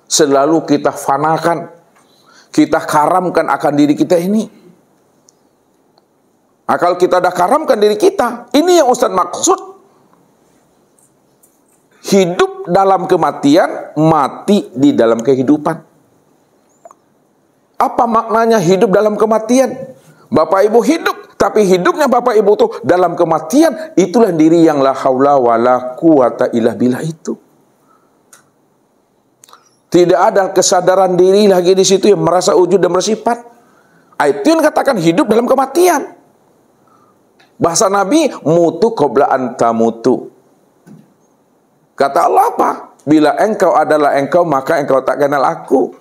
selalu kita fanakan, kita karamkan akan diri kita ini. Kalau kita dah karamkan diri kita, ini yang Ustaz maksud. Hidup dalam kematian, mati di dalam kehidupan. Apa maknanya hidup dalam kematian? Bapak Ibu hidup, tapi hidupnya Bapak Ibu tuh dalam kematian, itulah diri yang la haula wala quwata illa billah itu. Tidak ada kesadaran diri lagi di situ yang merasa wujud dan bersifat. Itu yang katakan hidup dalam kematian. Bahasa Nabi, mutu qabla anta mutu. Kata Allah apa? Bila engkau adalah engkau, maka engkau tak kenal aku.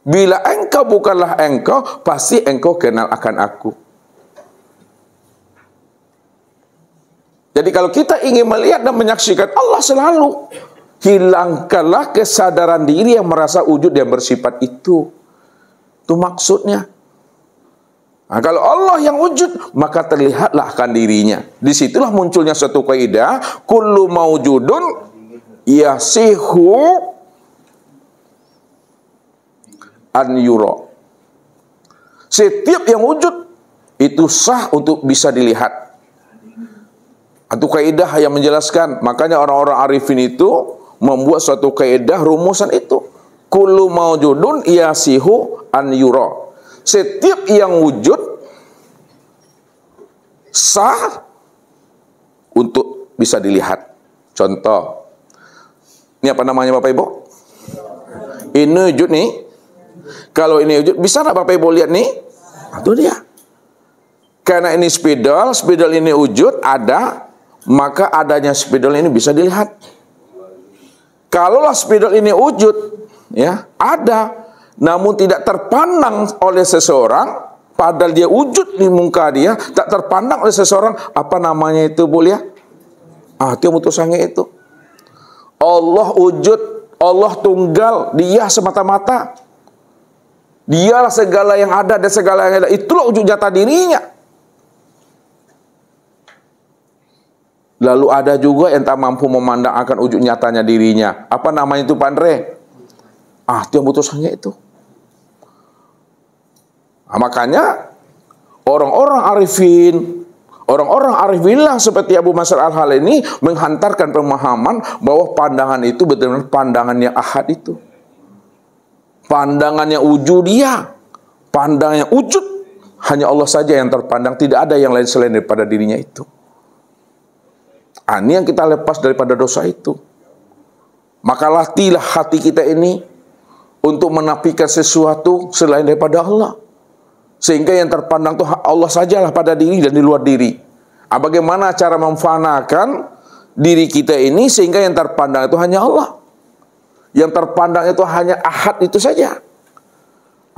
Bila engkau bukanlah engkau, pasti engkau kenal akan aku. Jadi kalau kita ingin melihat dan menyaksikan Allah selalu, hilangkanlah kesadaran diri yang merasa wujud dan bersifat itu. Itu maksudnya. Kalau Allah yang wujud, maka terlihatlah akan dirinya. Disitulah munculnya satu kaidah, kullu maujudun yasihu an yura. Setiap yang wujud itu sah untuk bisa dilihat. Itu kaidah yang menjelaskan. Makanya orang-orang arifin itu membuat suatu kaidah rumusan itu. Kullu maujudun yasihu an yura. Setiap yang wujud sah untuk bisa dilihat. Contoh, ini apa namanya Bapak Ibu? Ini wujud nih. Kalau ini wujud, bisa nggak Bapak Ibu lihat nih? Itu dia. Karena ini spidol ini wujud, ada, maka adanya spidol ini bisa dilihat. Kalaulah spidol ini wujud, ya, ada, namun tidak terpandang oleh seseorang, padahal dia wujud di muka dia, tak terpandang oleh seseorang, apa namanya itu boleh? Itu yang mutusannya itu. Allah wujud, Allah tunggal, dia semata-mata. Dialah segala yang ada dan segala yang ada. Itulah wujud nyata dirinya. Lalu ada juga yang tak mampu memandang akan wujud nyatanya dirinya. Apa namanya itu Pak Andre? Itu yang putusannya itu. Makanya orang-orang arif billah seperti Abu Mansur Al-Halaini menghantarkan pemahaman bahwa pandangan itu benar-benar pandangan yang ahad itu. Pandangannya wujudiyah. Pandangannya wujud. Hanya Allah saja yang terpandang. Tidak ada yang lain selain daripada dirinya itu. Ini yang kita lepas daripada dosa itu. Maka latihlah hati kita ini untuk menafikan sesuatu selain daripada Allah. Sehingga yang terpandang itu Allah sajalah pada diri dan di luar diri. Bagaimana cara memfanakan diri kita ini sehingga yang terpandang itu hanya Allah. Yang terpandang itu hanya ahad itu saja.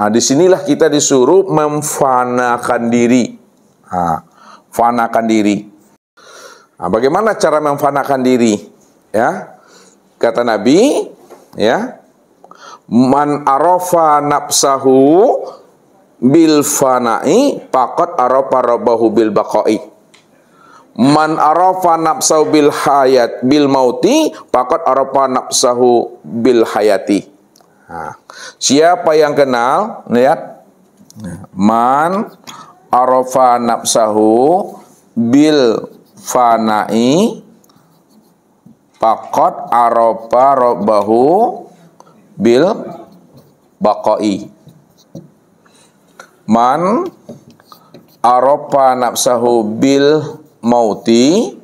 Disinilah kita disuruh memfanakan diri. Fanakan diri. Bagaimana cara memfanakan diri? Ya, kata Nabi, ya, man arafa nafsahu bil fana'i faqad arafa rabbahu bil baqa'i. Man arafa nafsahu bil mauti faqad arafa nafsahu bil hayati. Siapa yang kenal, lihat, man arafa nafsahu bil fana'i faqad arafa rabbahu bil baqa'i. Man arafa nafsahu bil mauti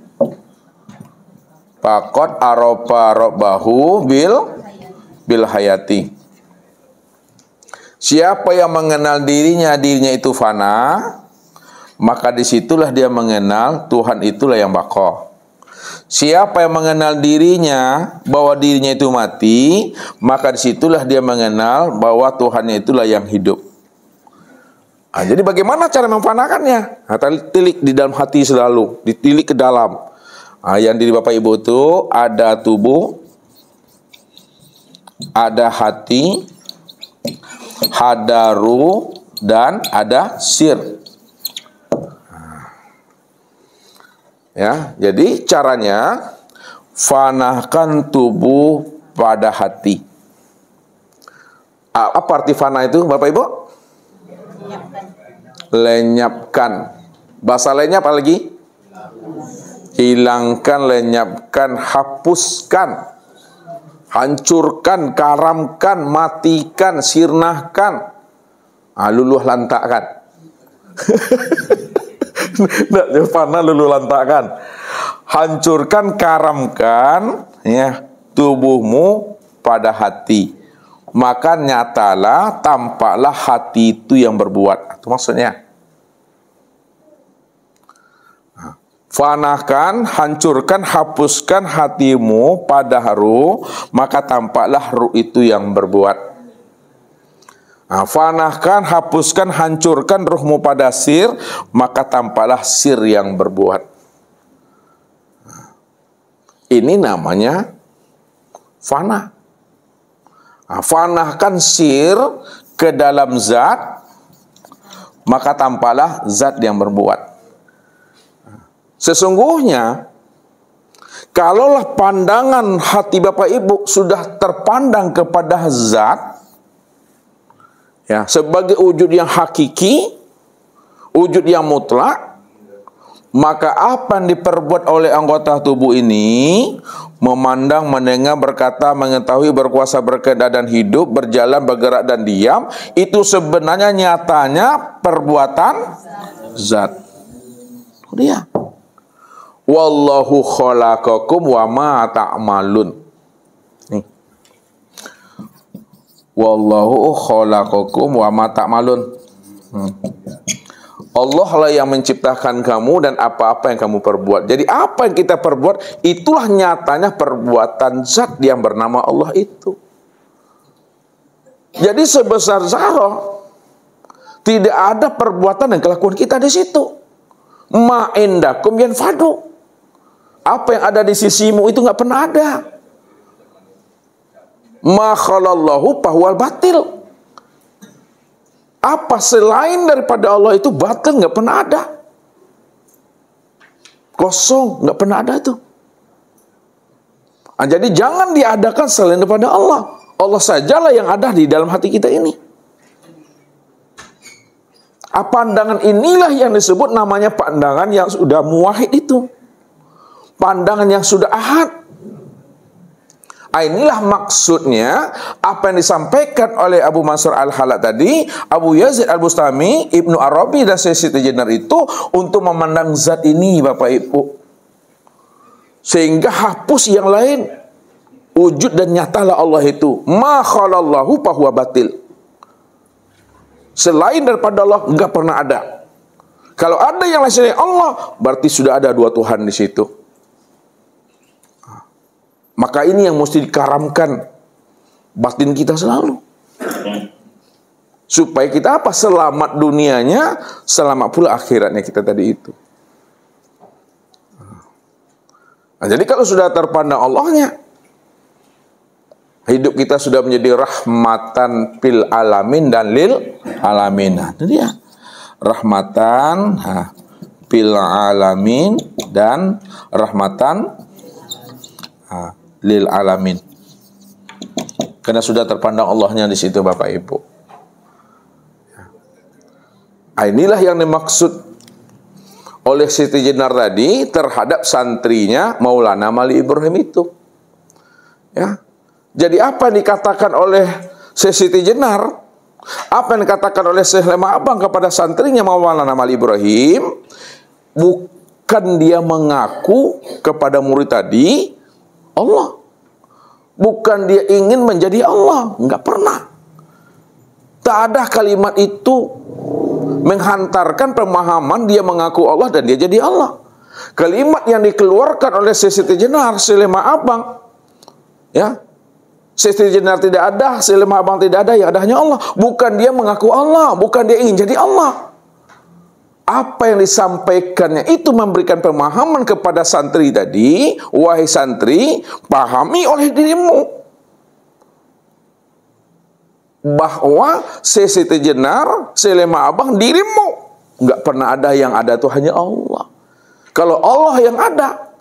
faqad arafa rabbahu bil hayati. Siapa yang mengenal dirinya itu fana, maka disitulah dia mengenal Tuhan itulah yang baqa. Siapa yang mengenal dirinya bahwa dirinya itu mati, maka disitulah dia mengenal bahwa Tuhannya itulah yang hidup. Jadi bagaimana cara memfanakannya? Tilik di dalam hati selalu, ditilik ke dalam. Yang diri Bapak Ibu itu ada tubuh, ada hati, ada ruh, dan ada sir. Ya, jadi caranya fanahkan tubuh pada hati. Apa arti fana itu, Bapak Ibu? Lenyapkan. Bahasa lainnya apa lagi? Hilangkan, lenyapkan, hapuskan, hancurkan, karamkan, matikan, sirnahkan, luluh lantakkan. Tidak fana luluh lantakkan. Hancurkan, karamkan, ya, tubuhmu pada hati. Maka nyatalah, tampaklah hati itu yang berbuat. Itu maksudnya. Fanahkan, hancurkan, hapuskan hatimu pada ruh, maka tampaklah ruh itu yang berbuat. Fanahkan, hapuskan, hancurkan ruhmu pada sir, maka tampaklah sir yang berbuat. Ini namanya fana. Fanahkan sir ke dalam zat, maka tampaklah zat yang berbuat. Sesungguhnya, kalaulah pandangan hati Bapak Ibu sudah terpandang kepada zat, ya, sebagai wujud yang hakiki, wujud yang mutlak, maka apa yang diperbuat oleh anggota tubuh ini, memandang, mendengar, berkata, mengetahui, berkuasa, berkehendak dan hidup, berjalan, bergerak dan diam, itu sebenarnya nyatanya perbuatan zat. Dia. Wallahu khalaqakum wa ma ta'malun. Nih. Wallahu khalaqakum wa ma ta'malun. Allah lah yang menciptakan kamu dan apa-apa yang kamu perbuat. Jadi apa yang kita perbuat, itulah nyatanya perbuatan zat yang bernama Allah itu. Jadi sebesar zarah, tidak ada perbuatan dan kelakuan kita di situ. Ma indakum yanfadu. Apa yang ada di sisimu itu nggak pernah ada. Ma khalallahu fahuwal batil. Apa selain daripada Allah itu batil, nggak pernah ada. Kosong, nggak pernah ada itu. Nah, jadi jangan diadakan selain daripada Allah. Allah sajalah yang ada di dalam hati kita ini. Pandangan inilah yang disebut namanya pandangan yang sudah muwahhid itu. Pandangan yang sudah ahad. Inilah maksudnya apa yang disampaikan oleh Abu Mansur Al-Halad tadi, Abu Yazid Al-Bustami, Ibnu Arabi dan Siti Jenar itu untuk memandang zat ini, Bapak Ibu, sehingga hapus yang lain. Wujud dan nyatalah Allah itu. Ma khalallahu fahuwa batil. Selain daripada Allah enggak pernah ada. Kalau ada yang lain selain Allah, berarti sudah ada dua Tuhan di situ. Maka ini yang mesti dikaramkan batin kita selalu. Supaya kita apa? Selamat dunianya, selamat pula akhiratnya kita tadi itu. Nah, jadi kalau sudah terpandang Allahnya, hidup kita sudah menjadi rahmatan fil alamin dan lil alamin. Nah, itu dia. Rahmatan fil alamin dan rahmatan lil alamin. Karena sudah terpandang Allahnya di situ, Bapak Ibu. Inilah yang dimaksud oleh Siti Jenar tadi terhadap santrinya Maulana Mali Ibrahim itu. Ya. Jadi apa yang dikatakan oleh Siti Jenar, apa yang dikatakan oleh Syekh Lema Abang kepada santrinya Maulana Mali Ibrahim, bukan dia mengaku kepada murid tadi Allah. Bukan dia ingin menjadi Allah. Enggak pernah. Tak ada kalimat itu menghantarkan pemahaman dia mengaku Allah dan dia jadi Allah. Kalimat yang dikeluarkan oleh Siti Jenar, Selema Abang, ya, Siti Jenar tidak ada, Selema Abang tidak ada, yang ada hanya Allah. Bukan dia mengaku Allah, bukan dia ingin jadi Allah. Apa yang disampaikannya itu memberikan pemahaman kepada santri tadi, wahai santri, pahami oleh dirimu bahwa Siti Jenar, Selema Abang, dirimu nggak pernah ada, yang ada itu hanya Allah. Kalau Allah yang ada,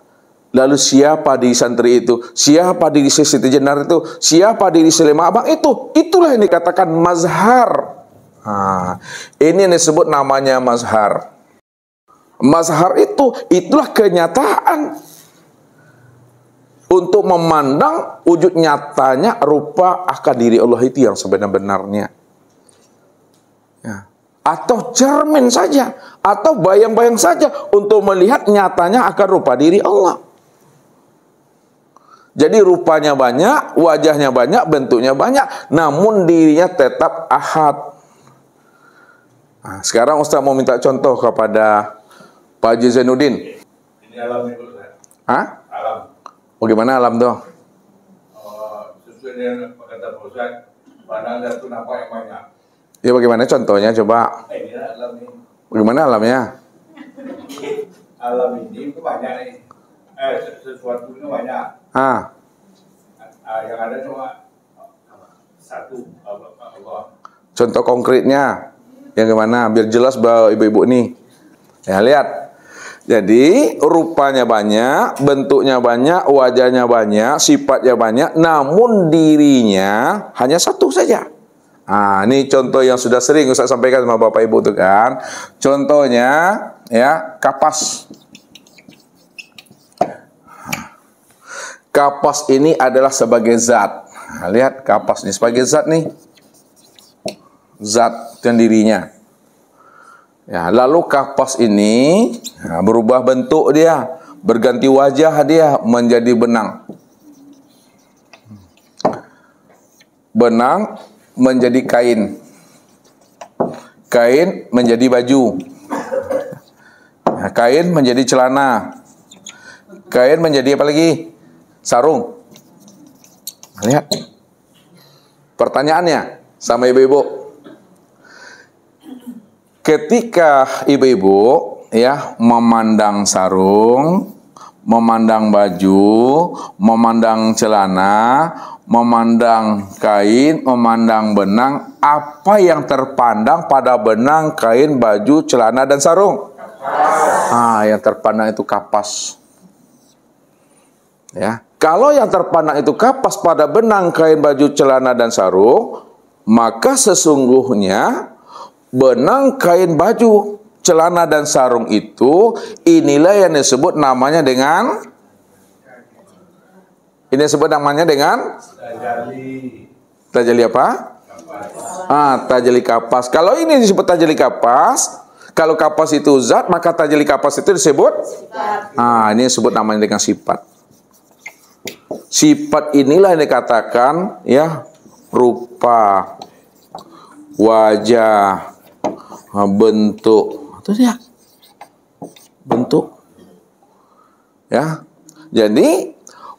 lalu siapa di santri itu, siapa di Siti Jenar itu, siapa di Selema Abang itu, itulah yang dikatakan mazhar. Ini yang disebut namanya mazhar. Mazhar itu, itulah kenyataan untuk memandang wujud nyatanya rupa akan diri Allah itu yang sebenar-benarnya. Ya. Atau cermin saja, atau bayang-bayang saja untuk melihat nyatanya akan rupa diri Allah. Jadi rupanya banyak, wajahnya banyak, bentuknya banyak, namun dirinya tetap ahad. Nah, sekarang Ustaz mau minta contoh kepada Pak Haji Zainuddin. Ini alam itu, Hah? alam. Bagaimana alam tuh? Sesuai dengan kata Ustaz, pandangan itu nampak yang banyak. Ya bagaimana contohnya coba? Ini alam ini. Bagaimana alamnya? Alam ini itu banyak nih. Sesuatu itu banyak. Yang ada cuma satu, Allah. Contoh konkretnya yang gimana? Biar jelas bahwa ibu-ibu nih. Ya lihat. Jadi rupanya banyak, bentuknya banyak, wajahnya banyak, sifatnya banyak, namun dirinya hanya satu saja. Ini contoh yang sudah sering Ustaz sampaikan sama Bapak Ibu tuh kan. Contohnya ya, kapas. Kapas ini adalah sebagai zat. Lihat kapas ini sebagai zat nih. Zat dan dirinya. Ya, lalu kapas ini berubah bentuk dia, berganti wajah dia menjadi benang. Benang menjadi kain. Kain menjadi baju. Kain menjadi celana. Kain menjadi apa lagi? Sarung. Lihat. Pertanyaannya sama ibu-ibu. Ketika ibu-ibu ya memandang sarung, memandang baju, memandang celana, memandang kain, memandang benang, apa yang terpandang pada benang, kain, baju, celana, dan sarung? Yang terpandang itu kapas. Ya, kalau yang terpandang itu kapas pada benang, kain, baju, celana, dan sarung, maka sesungguhnya benang, kain, baju, celana, dan sarung itu, inilah yang disebut namanya dengan tajali apa? Tajali kapas. Kalau ini disebut tajali kapas, kalau kapas itu zat, maka tajali kapas itu disebut ini disebut namanya dengan sifat. Sifat inilah yang dikatakan ya rupa, wajah, bentuk. Itu dia. Bentuk. Ya. Jadi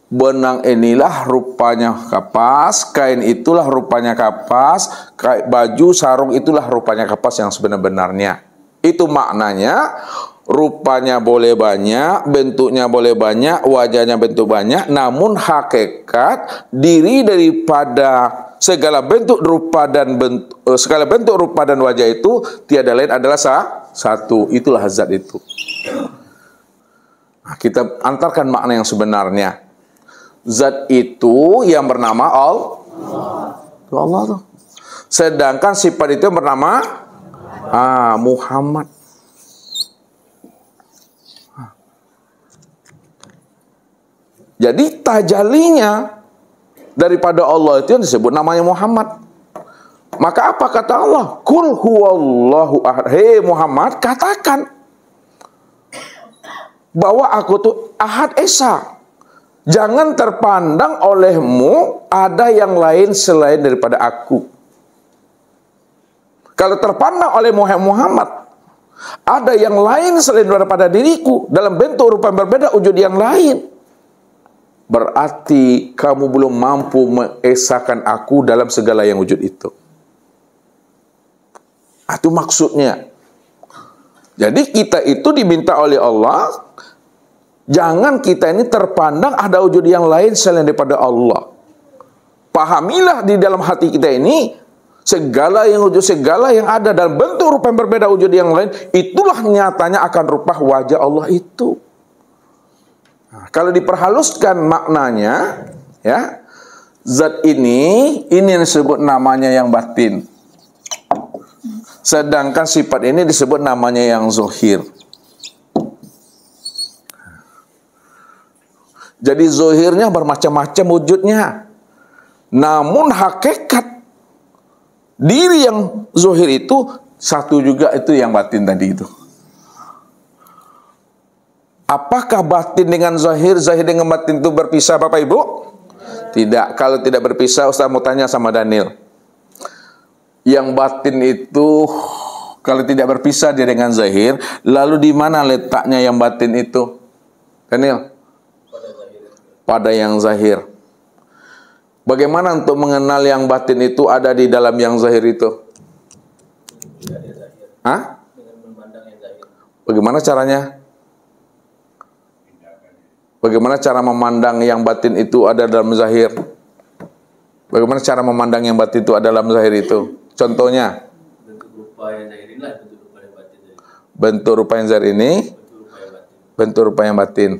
benang inilah rupanya kapas, kain itulah rupanya kapas, baju, sarung itulah rupanya kapas yang sebenar-benarnya. Itu maknanya, rupanya boleh banyak, bentuknya boleh banyak, wajahnya bentuk banyak, namun hakikat diri daripada segala bentuk rupa dan segala bentuk rupa dan wajah itu tiada lain adalah satu. Itulah zat itu. Nah, kita antarkan makna yang sebenarnya. Zat itu yang bernama Allah tuh. Sedangkan sifat itu yang bernama Muhammad. Jadi tajalinya daripada Allah itu yang disebut namanya Muhammad. Maka apa kata Allah? Qul huwallahu ahad. Hei Muhammad, katakan bahwa aku tuh Ahad Esa. Jangan terpandang olehmu ada yang lain selain daripada aku. Kalau terpandang oleh Muhammad ada yang lain selain daripada diriku dalam bentuk rupa yang berbeda, wujud yang lain, berarti kamu belum mampu mengesahkan aku dalam segala yang wujud itu. Itu maksudnya. Jadi kita itu diminta oleh Allah, jangan kita ini terpandang ada wujud yang lain selain daripada Allah. Pahamilah di dalam hati kita ini, segala yang wujud, segala yang ada dalam bentuk rupa yang berbeda wujud yang lain, itulah nyatanya akan rupa wajah Allah itu. Nah, kalau diperhaluskan maknanya, ya, zat ini yang disebut namanya yang batin. Sedangkan sifat ini disebut namanya yang zahir. Jadi zahirnya bermacam-macam wujudnya. Namun hakikat diri yang zahir itu satu juga, itu yang batin tadi itu. Apakah batin dengan zahir, zahir dengan batin itu berpisah Bapak Ibu? Tidak. Kalau tidak berpisah, Ustaz mau tanya sama Daniel. Yang batin itu kalau tidak berpisah dia dengan zahir, lalu di mana letaknya yang batin itu? Daniel? Pada yang zahir. Bagaimana untuk mengenal yang batin itu ada di dalam yang zahir itu? Bagaimana caranya? Bagaimana cara memandang yang batin itu ada dalam zahir? Bagaimana cara memandang yang batin itu ada dalam zahir itu? Contohnya? Bentuk rupa yang zahir ini, bentuk rupa yang zahir ini, bentuk rupa yang batin.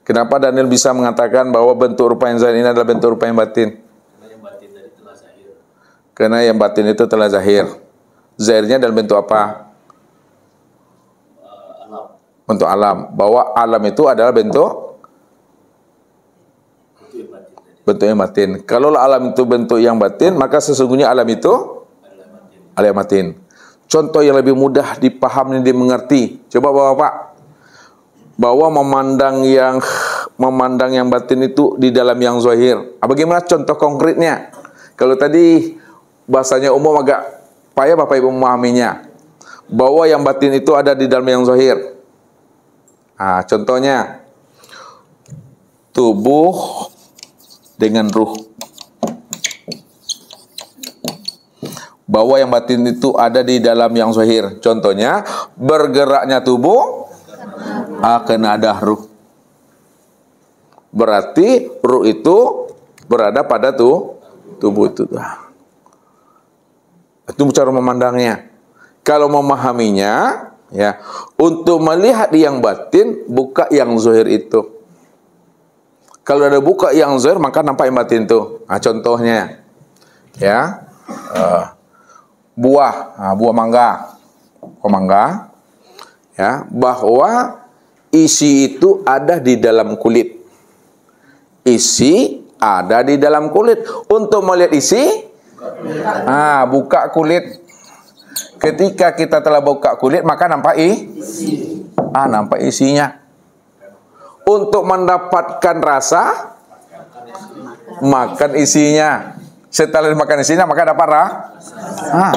Kenapa Daniel bisa mengatakan bahwa bentuk rupa yang zahir ini adalah bentuk rupa yang batin? Karena yang batin tadi telah zahir. Karena yang batin itu telah zahir. Zahirnya dalam bentuk apa? Alam. Bentuk alam. Bahwa alam itu adalah bentuk yang batin. Kalau alam itu bentuk yang batin, maka sesungguhnya alam itu alam batin. contoh yang lebih mudah dipahami dan dimengerti. Coba Bapak, bahwa memandang yang batin itu di dalam yang zahir. Bagaimana contoh konkretnya? Kalau tadi bahasanya umum agak payah Bapak Ibu memahaminya. Bahwa yang batin itu ada di dalam yang zahir. Contohnya tubuh dengan ruh. Bahwa yang batin itu ada di dalam yang zahir. Contohnya bergeraknya tubuh akan ada ruh. Berarti ruh itu berada pada tubuh itu. Itu cara memandangnya. Kalau memahaminya, ya, untuk melihat yang batin, buka yang zahir itu. Kalau ada buka yang zahir, maka nampak yang batin itu. Contohnya, ya, buah mangga, ya, bahwa isi itu ada di dalam kulit. Isi ada di dalam kulit. Untuk melihat isi, buka kulit. Ketika kita telah buka kulit, maka nampak nampak isinya. Untuk mendapatkan rasa, makan isinya. Setelah makan isinya, maka dapat rasa.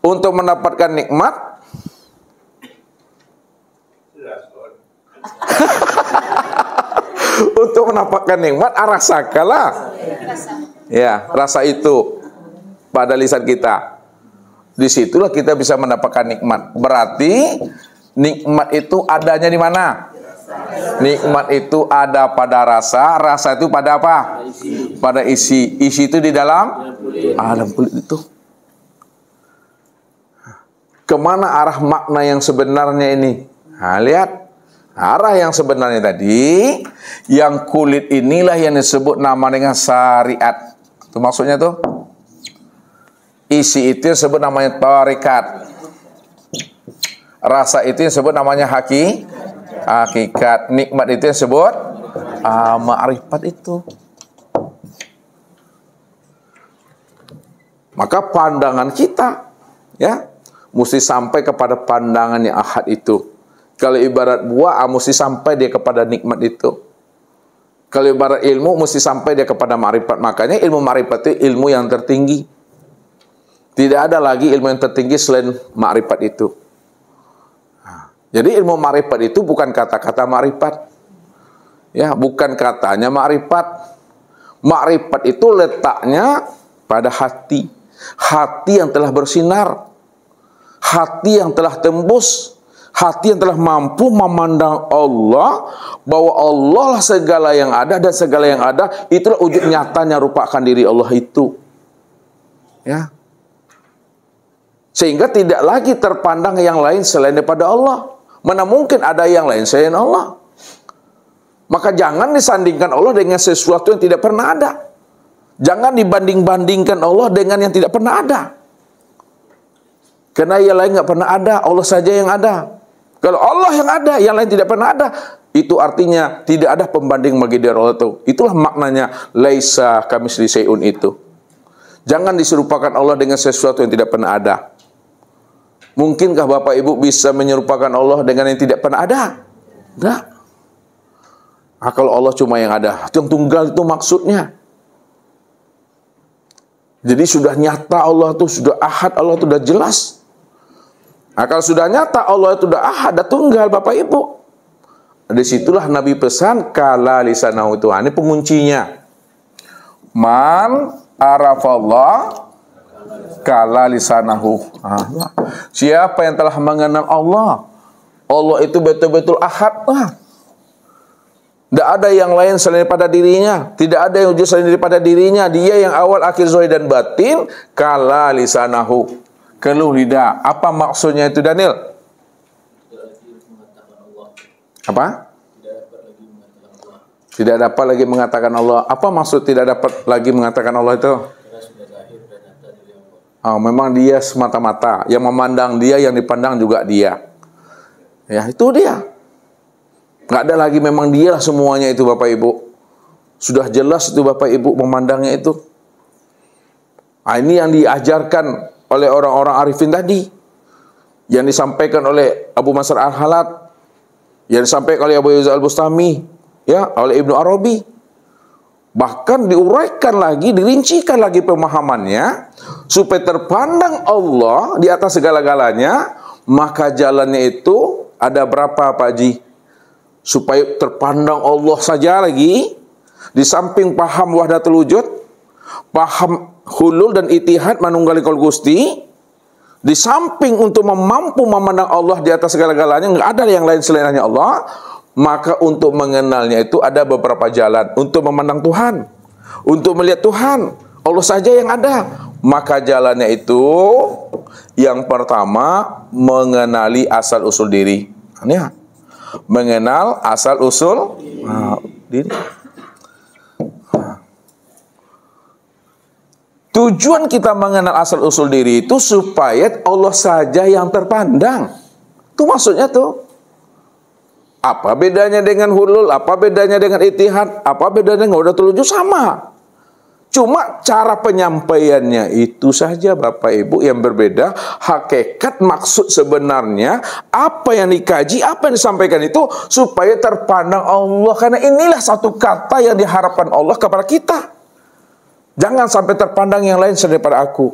Untuk mendapatkan nikmat, untuk mendapatkan nikmat, rasakanlah. Ya, rasa itu pada lisan kita. Disitulah kita bisa mendapatkan nikmat. Berarti nikmat itu adanya di mana? Nikmat itu ada pada rasa. Rasa itu pada apa? Pada isi. Isi itu di dalam kulit itu. Kemana arah makna yang sebenarnya ini? Lihat. Arah yang sebenarnya tadi, yang kulit inilah yang disebut nama dengan syariat. Itu maksudnya tuh. Isi itu disebut namanya tarikat. Rasa itu disebut namanya hakikat. Nikmat itu disebut ma'rifat itu. Maka pandangan kita, ya, mesti sampai kepada pandangan yang ahad itu. Kalau ibarat buah, mesti sampai dia kepada nikmat itu. Kalau ibarat ilmu, mesti sampai dia kepada ma'rifat. Makanya ilmu ma'rifat itu ilmu yang tertinggi. Tidak ada lagi ilmu yang tertinggi selain ma'rifat itu. Jadi ilmu ma'rifat itu bukan kata-kata ma'rifat. Ya, bukan katanya ma'rifat. Ma'rifat itu letaknya pada hati. Hati yang telah bersinar. Hati yang telah tembus. Hati yang telah mampu memandang Allah, bahwa Allah lah segala yang ada, dan segala yang ada itulah wujud nyatanya rupakan diri Allah itu. Ya. Sehingga tidak lagi terpandang yang lain selain daripada Allah. Mana mungkin ada yang lain selain Allah. Maka jangan disandingkan Allah dengan sesuatu yang tidak pernah ada. Jangan dibanding-bandingkan Allah dengan yang tidak pernah ada. Karena yang lain nggak pernah ada, Allah saja yang ada. Kalau Allah yang ada, yang lain tidak pernah ada, itu artinya tidak ada pembanding bagi diri Allah itu. Itulah maknanya laisa kamitslihi syai'un itu. Jangan diserupakan Allah dengan sesuatu yang tidak pernah ada. Mungkinkah Bapak Ibu bisa menyerupakan Allah dengan yang tidak pernah ada? Enggak. Kalau Allah cuma yang ada, yang tunggal itu maksudnya. Jadi sudah nyata Allah itu, sudah ahad Allah itu sudah jelas. Kalau sudah nyata Allah itu sudah ahad, sudah tunggal Bapak Ibu. Disitulah Nabi pesan kala lisanahu itu. Ini penguncinya. Man arafallah kala lisanahu. Siapa yang telah mengenal Allah, Allah itu betul-betul ahad. Tidak ada yang lain selain daripada dirinya. Tidak ada yang wujud selain daripada dirinya. Dia yang awal, akhir, zahir dan batin. Kala lisanahu. Keluh lidah. Apa maksudnya itu, Daniel? Apa? Tidak dapat lagi mengatakan Allah. Apa maksud tidak dapat lagi mengatakan Allah itu? Memang dia semata-mata. Yang memandang dia, yang dipandang juga dia. Ya, itu dia. Nggak ada lagi memang dia semuanya itu Bapak Ibu. Sudah jelas itu Bapak Ibu memandangnya itu. Ini yang diajarkan oleh orang-orang arifin tadi, yang disampaikan oleh Abu Mas'ud Al-Halat, yang disampaikan oleh Abu Yazid Al-Bustami, ya, oleh Ibnu Arabi. Bahkan diuraikan lagi, dirincikan lagi pemahamannya supaya terpandang Allah di atas segala-galanya. Maka jalannya itu ada berapa, Pak Haji? Supaya terpandang Allah saja lagi, di samping paham wahdatul wujud, paham hulul dan itihad manunggalikul Gusti, di samping untuk mampu memandang Allah di atas segala-galanya, nggak ada yang lain selain hanya Allah. Maka untuk mengenalnya itu ada beberapa jalan. Untuk memandang Tuhan, untuk melihat Tuhan, Allah saja yang ada. Maka jalannya itu yang pertama, mengenali asal usul diri. Ya, mengenal asal usul diri. Tujuan kita mengenal asal usul diri itu supaya Allah saja yang terpandang. Itu maksudnya tuh. Apa bedanya dengan hulul? Apa bedanya dengan itihad? Apa bedanya dengan wahdatul wujud? Sama. Cuma cara penyampaiannya itu saja Bapak Ibu yang berbeda. Hakikat maksud sebenarnya, apa yang dikaji, apa yang disampaikan itu supaya terpandang Allah. Karena inilah satu kata yang diharapkan Allah kepada kita. Jangan sampai terpandang yang lain selain daripada aku.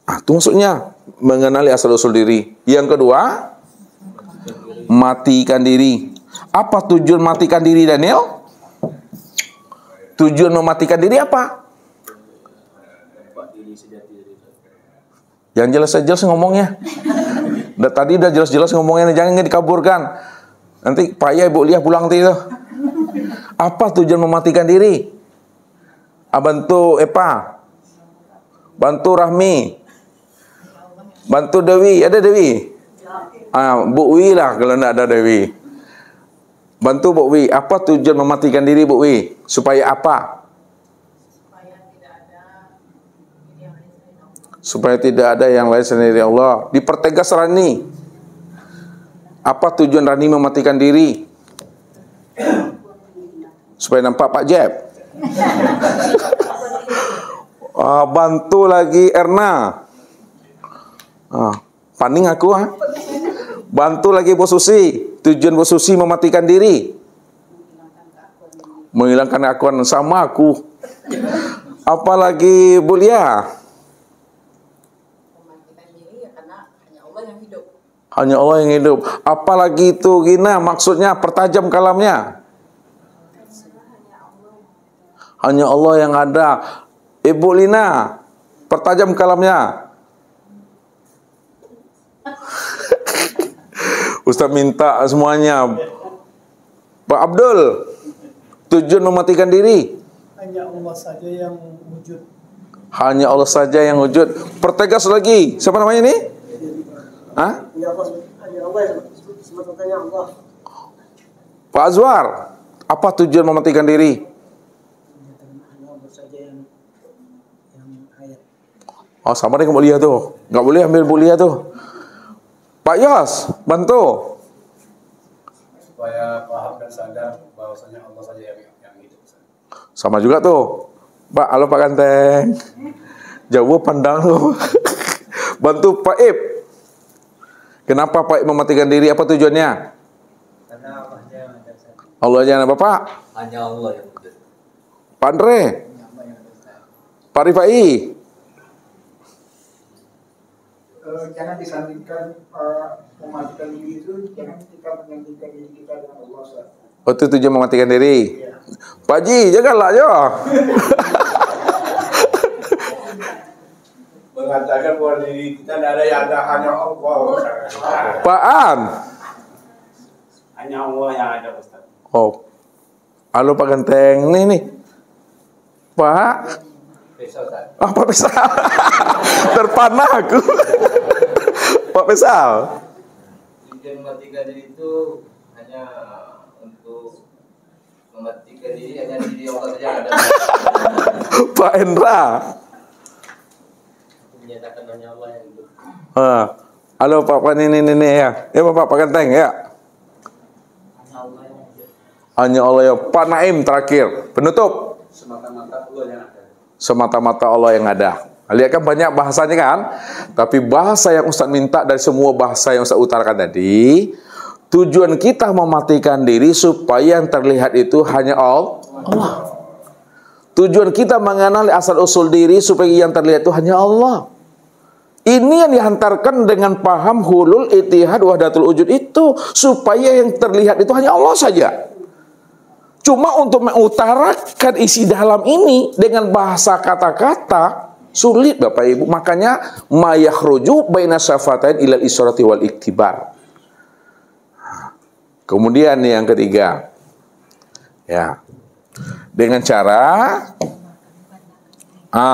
Itu maksudnya mengenali asal usul diri. Yang kedua, matikan diri. Apa tujuan matikan diri, Daniel? Tujuan mematikan diri apa? Yang jelas-jelas ngomongnya. Tadi udah jelas-jelas ngomongnya, jangan dikaburkan. Nanti payah Ibu Liah pulang nanti itu. Apa tujuan mematikan diri? Bantu Epa, bantu Rahmi, bantu Dewi. Ada Dewi? Bu Wi lah kalau tidak ada Dewi. Bantu Bu Wi. Apa tujuan mematikan diri Bu Wi? Supaya apa? Supaya tidak ada yang lain selain Allah. Dipertegas Rani. Apa tujuan Rani mematikan diri? Supaya nampak Pak Jeb. Bantu lagi Erna. Paning aku Bantu lagi Bu Susi. Tujuan Bu Susi mematikan diri, menghilangkan keakuan sama aku. Apalagi Bu Lia? Mematikan diri ya karena hanya Allah yang hidup. Hanya Allah yang hidup. Apalagi itu Gina, maksudnya pertajam kalamnya. Hanya Allah yang ada. Ibu Lina, pertajam kalamnya. Ustaz minta semuanya. Pak Abdul, tujuan mematikan diri? Hanya Allah saja yang wujud. Hanya Allah saja yang wujud. Pertegas lagi. Siapa namanya ini? Hanya Allah, semata-matanya Allah. Pak Azwar, apa tujuan mematikan diri? Hanya Allah saja yang hayat. Sama dengan Bu Lia tuh. Nggak boleh ambil Bu Lia tuh. Pak Yos, bantu. Supaya paham dan sadar bahwasanya Allah saja yang hidup. Sama juga tuh. Pak, halo Pak Ganteng. Jauh pandang tuh. Bantu Pak Ip. Kenapa Pak Ip mematikan diri? Apa tujuannya? Karena Allahnya yang ada. Allah yang ada, Bapak? Hanya Allah yang wujud. Pak Andre. Pak Rifai. Jangan disandingkan mematikan diri itu, jangan kita menyandingkan diri kita dengan Allah. Itu tujuan mematikan diri. Ya. Pak Ji, janganlah yo. Mengatakan bahwa diri kita tidak ada yang ada, hanya Allah. Pak An. Hanya Allah yang ada, Ustaz. Halo Pak Ganteng. Nih. Pak. Pak Pesal. Terpanah aku. Pak Pesal. Tujuan mematikan diri itu hanya untuk mematikan diri, hanya diri Allah saja yang ada. Pak Endra. Menyatakan hanya Allah yang hidup. Halo Pak ini ya. Ya Pak Ganteng ya. Hanya Allah yang. Pak Naim terakhir. Penutup. Semata-mata Allah yang ada. Semata-mata Allah yang ada. Lihat kan banyak bahasanya kan? Tapi bahasa yang Ustaz minta dari semua bahasa yang Ustaz utarakan tadi, tujuan kita mematikan diri supaya yang terlihat itu hanya Allah. Tujuan kita mengenali asal-usul diri supaya yang terlihat itu hanya Allah. Ini yang dihantarkan dengan paham hulul, ittihad, wahdatul wujud itu. Supaya yang terlihat itu hanya Allah saja. Cuma untuk mengutarakan isi dalam ini dengan bahasa kata-kata, sulit Bapak Ibu. Makanya ma yakhruju baina syafatain ilal isyrati wal iktibar. Kemudian yang ketiga, ya, dengan cara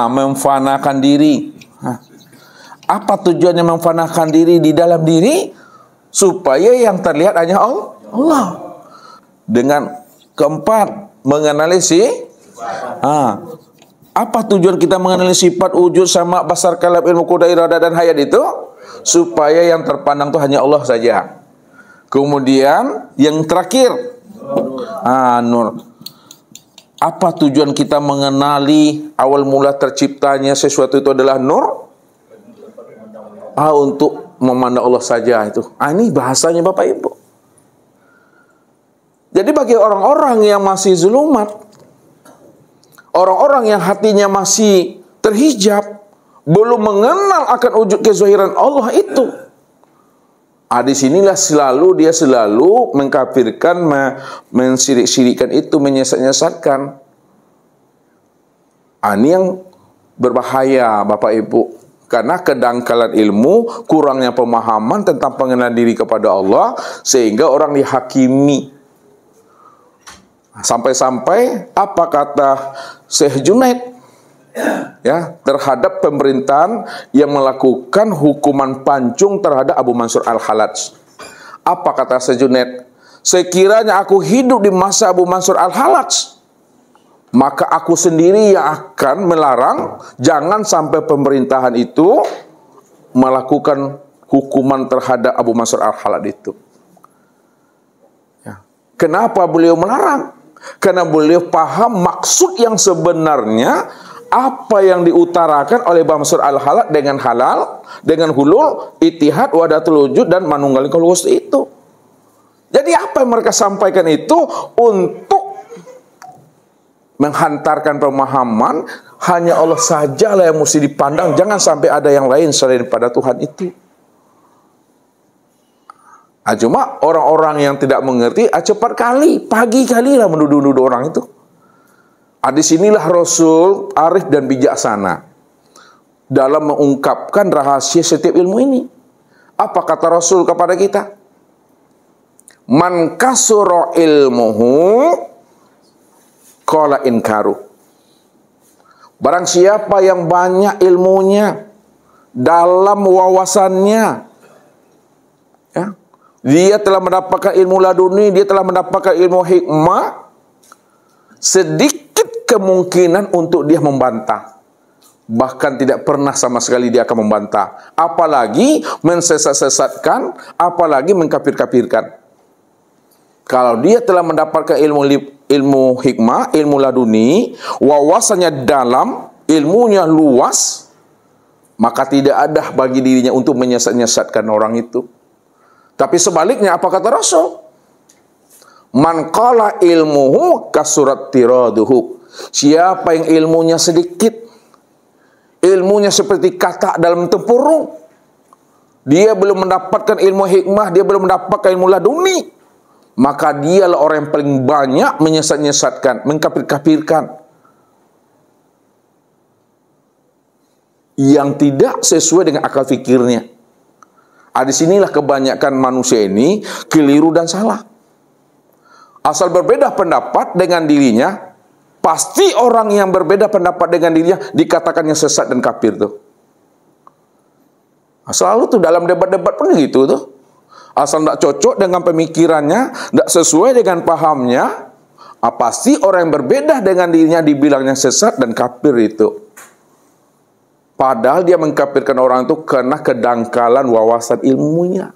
memfanakan diri. Apa tujuannya memfanakan diri di dalam diri? Supaya yang terlihat hanya Allah. Dengan keempat, mengenali apa tujuan kita mengenali sifat wujud sama basar kalam ilmu qudra irada dan hayat itu? Supaya yang terpandang itu hanya Allah saja. Kemudian yang terakhir, nur. Apa tujuan kita mengenali awal mula terciptanya sesuatu itu adalah nur? Untuk memandang Allah saja itu. Ini bahasanya Bapak Ibu. Jadi bagi orang-orang yang masih zulumat, orang-orang yang hatinya masih terhijab, belum mengenal akan wujud kezahiran Allah itu, di sinilah dia selalu mengkafirkan, mensirik-sirikan itu, menyesat-nyesatkan. Ini yang berbahaya Bapak Ibu. Karena kedangkalan ilmu, kurangnya pemahaman tentang pengenalan diri kepada Allah, sehingga orang dihakimi. Sampai-sampai apa kata Syekh Junaid terhadap pemerintahan yang melakukan hukuman pancung terhadap Abu Mansur Al-Halaj. Apa kata Syekh Junaid? Sekiranya aku hidup di masa Abu Mansur Al-Halaj, maka aku sendiri yang akan melarang jangan sampai pemerintahan itu melakukan hukuman terhadap Abu Mansur Al-Halaj itu. Kenapa beliau melarang? Karena beliau paham maksud yang sebenarnya apa yang diutarakan oleh Abu Mansur Al-Halaj dengan halal, dengan hulul, ittihad, wahdatul wujud dan manunggalikul wujud itu. Jadi apa yang mereka sampaikan itu untuk menghantarkan pemahaman hanya Allah sajalah yang mesti dipandang, jangan sampai ada yang lain selain pada Tuhan itu. Cuma orang-orang yang tidak mengerti, cepat kali, pagi kali lah menuduh-nuduh orang itu. Di sinilah Rasul arif dan bijaksana dalam mengungkapkan rahasia setiap ilmu ini. Apa kata Rasul kepada kita? Man kasura ilmuhu qala inkaru. Barang siapa yang banyak ilmunya, dalam wawasannya, dia telah mendapatkan ilmu laduni, dia telah mendapatkan ilmu hikmah, sedikit kemungkinan untuk dia membantah. Bahkan tidak pernah sama sekali dia akan membantah. Apalagi mensesat-sesatkan, apalagi mengkafir-kafirkan. Kalau dia telah mendapatkan ilmu hikmah, ilmu laduni, wawasannya dalam, ilmunya luas, maka tidak ada bagi dirinya untuk menyesat-nyesatkan orang itu. Tapi sebaliknya apa kata Rasul? Man qala ilmuhu kasurat tiraduhu. Siapa yang ilmunya sedikit, ilmunya seperti katak dalam tempurung, dia belum mendapatkan ilmu hikmah, dia belum mendapatkan ilmu laduni, maka dialah orang yang paling banyak menyesat-nyesatkan, mengkafir-kafirkan, yang tidak sesuai dengan akal fikirnya. Di sinilah kebanyakan manusia ini keliru dan salah. Asal berbeda pendapat dengan dirinya, pasti orang yang berbeda pendapat dengan dirinya dikatakannya sesat dan kafir tuh. Selalu tuh dalam debat-debat pun gitu tuh. Asal tidak cocok dengan pemikirannya, tidak sesuai dengan pahamnya, pasti orang yang berbeda dengan dirinya dibilangnya sesat dan kafir itu. Padahal dia mengkafirkan orang itu karena kedangkalan wawasan ilmunya.